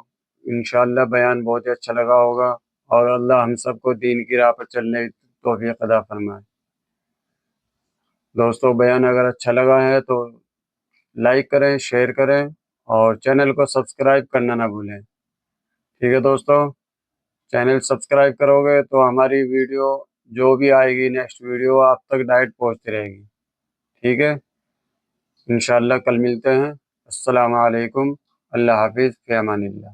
انشاءاللہ بیان بہت ہی اچھا لگا ہوگا، اور اللہ ہم سب کو دین کی راہ پر چلنے کی توفیق عطا فرمائے۔ دوستو بیان اگر اچھا لگا ہے تو لائک کریں، شیئر کریں، اور چینل کو سبسکرائب کرنا نہ بھولیں۔ ٹھیک ہے دوستو، چینل سبسکرائب کرو گے تو ہماری ویڈیو جو بھی آئے گی، نیکسٹ ویڈیو آپ تک ڈائریکٹ پہنچتی رہے گی۔ ٹھیک ہے، انشاءاللہ کل ملتے ہیں۔ السلام علیکم، اللہ حافظ، فی امان اللہ۔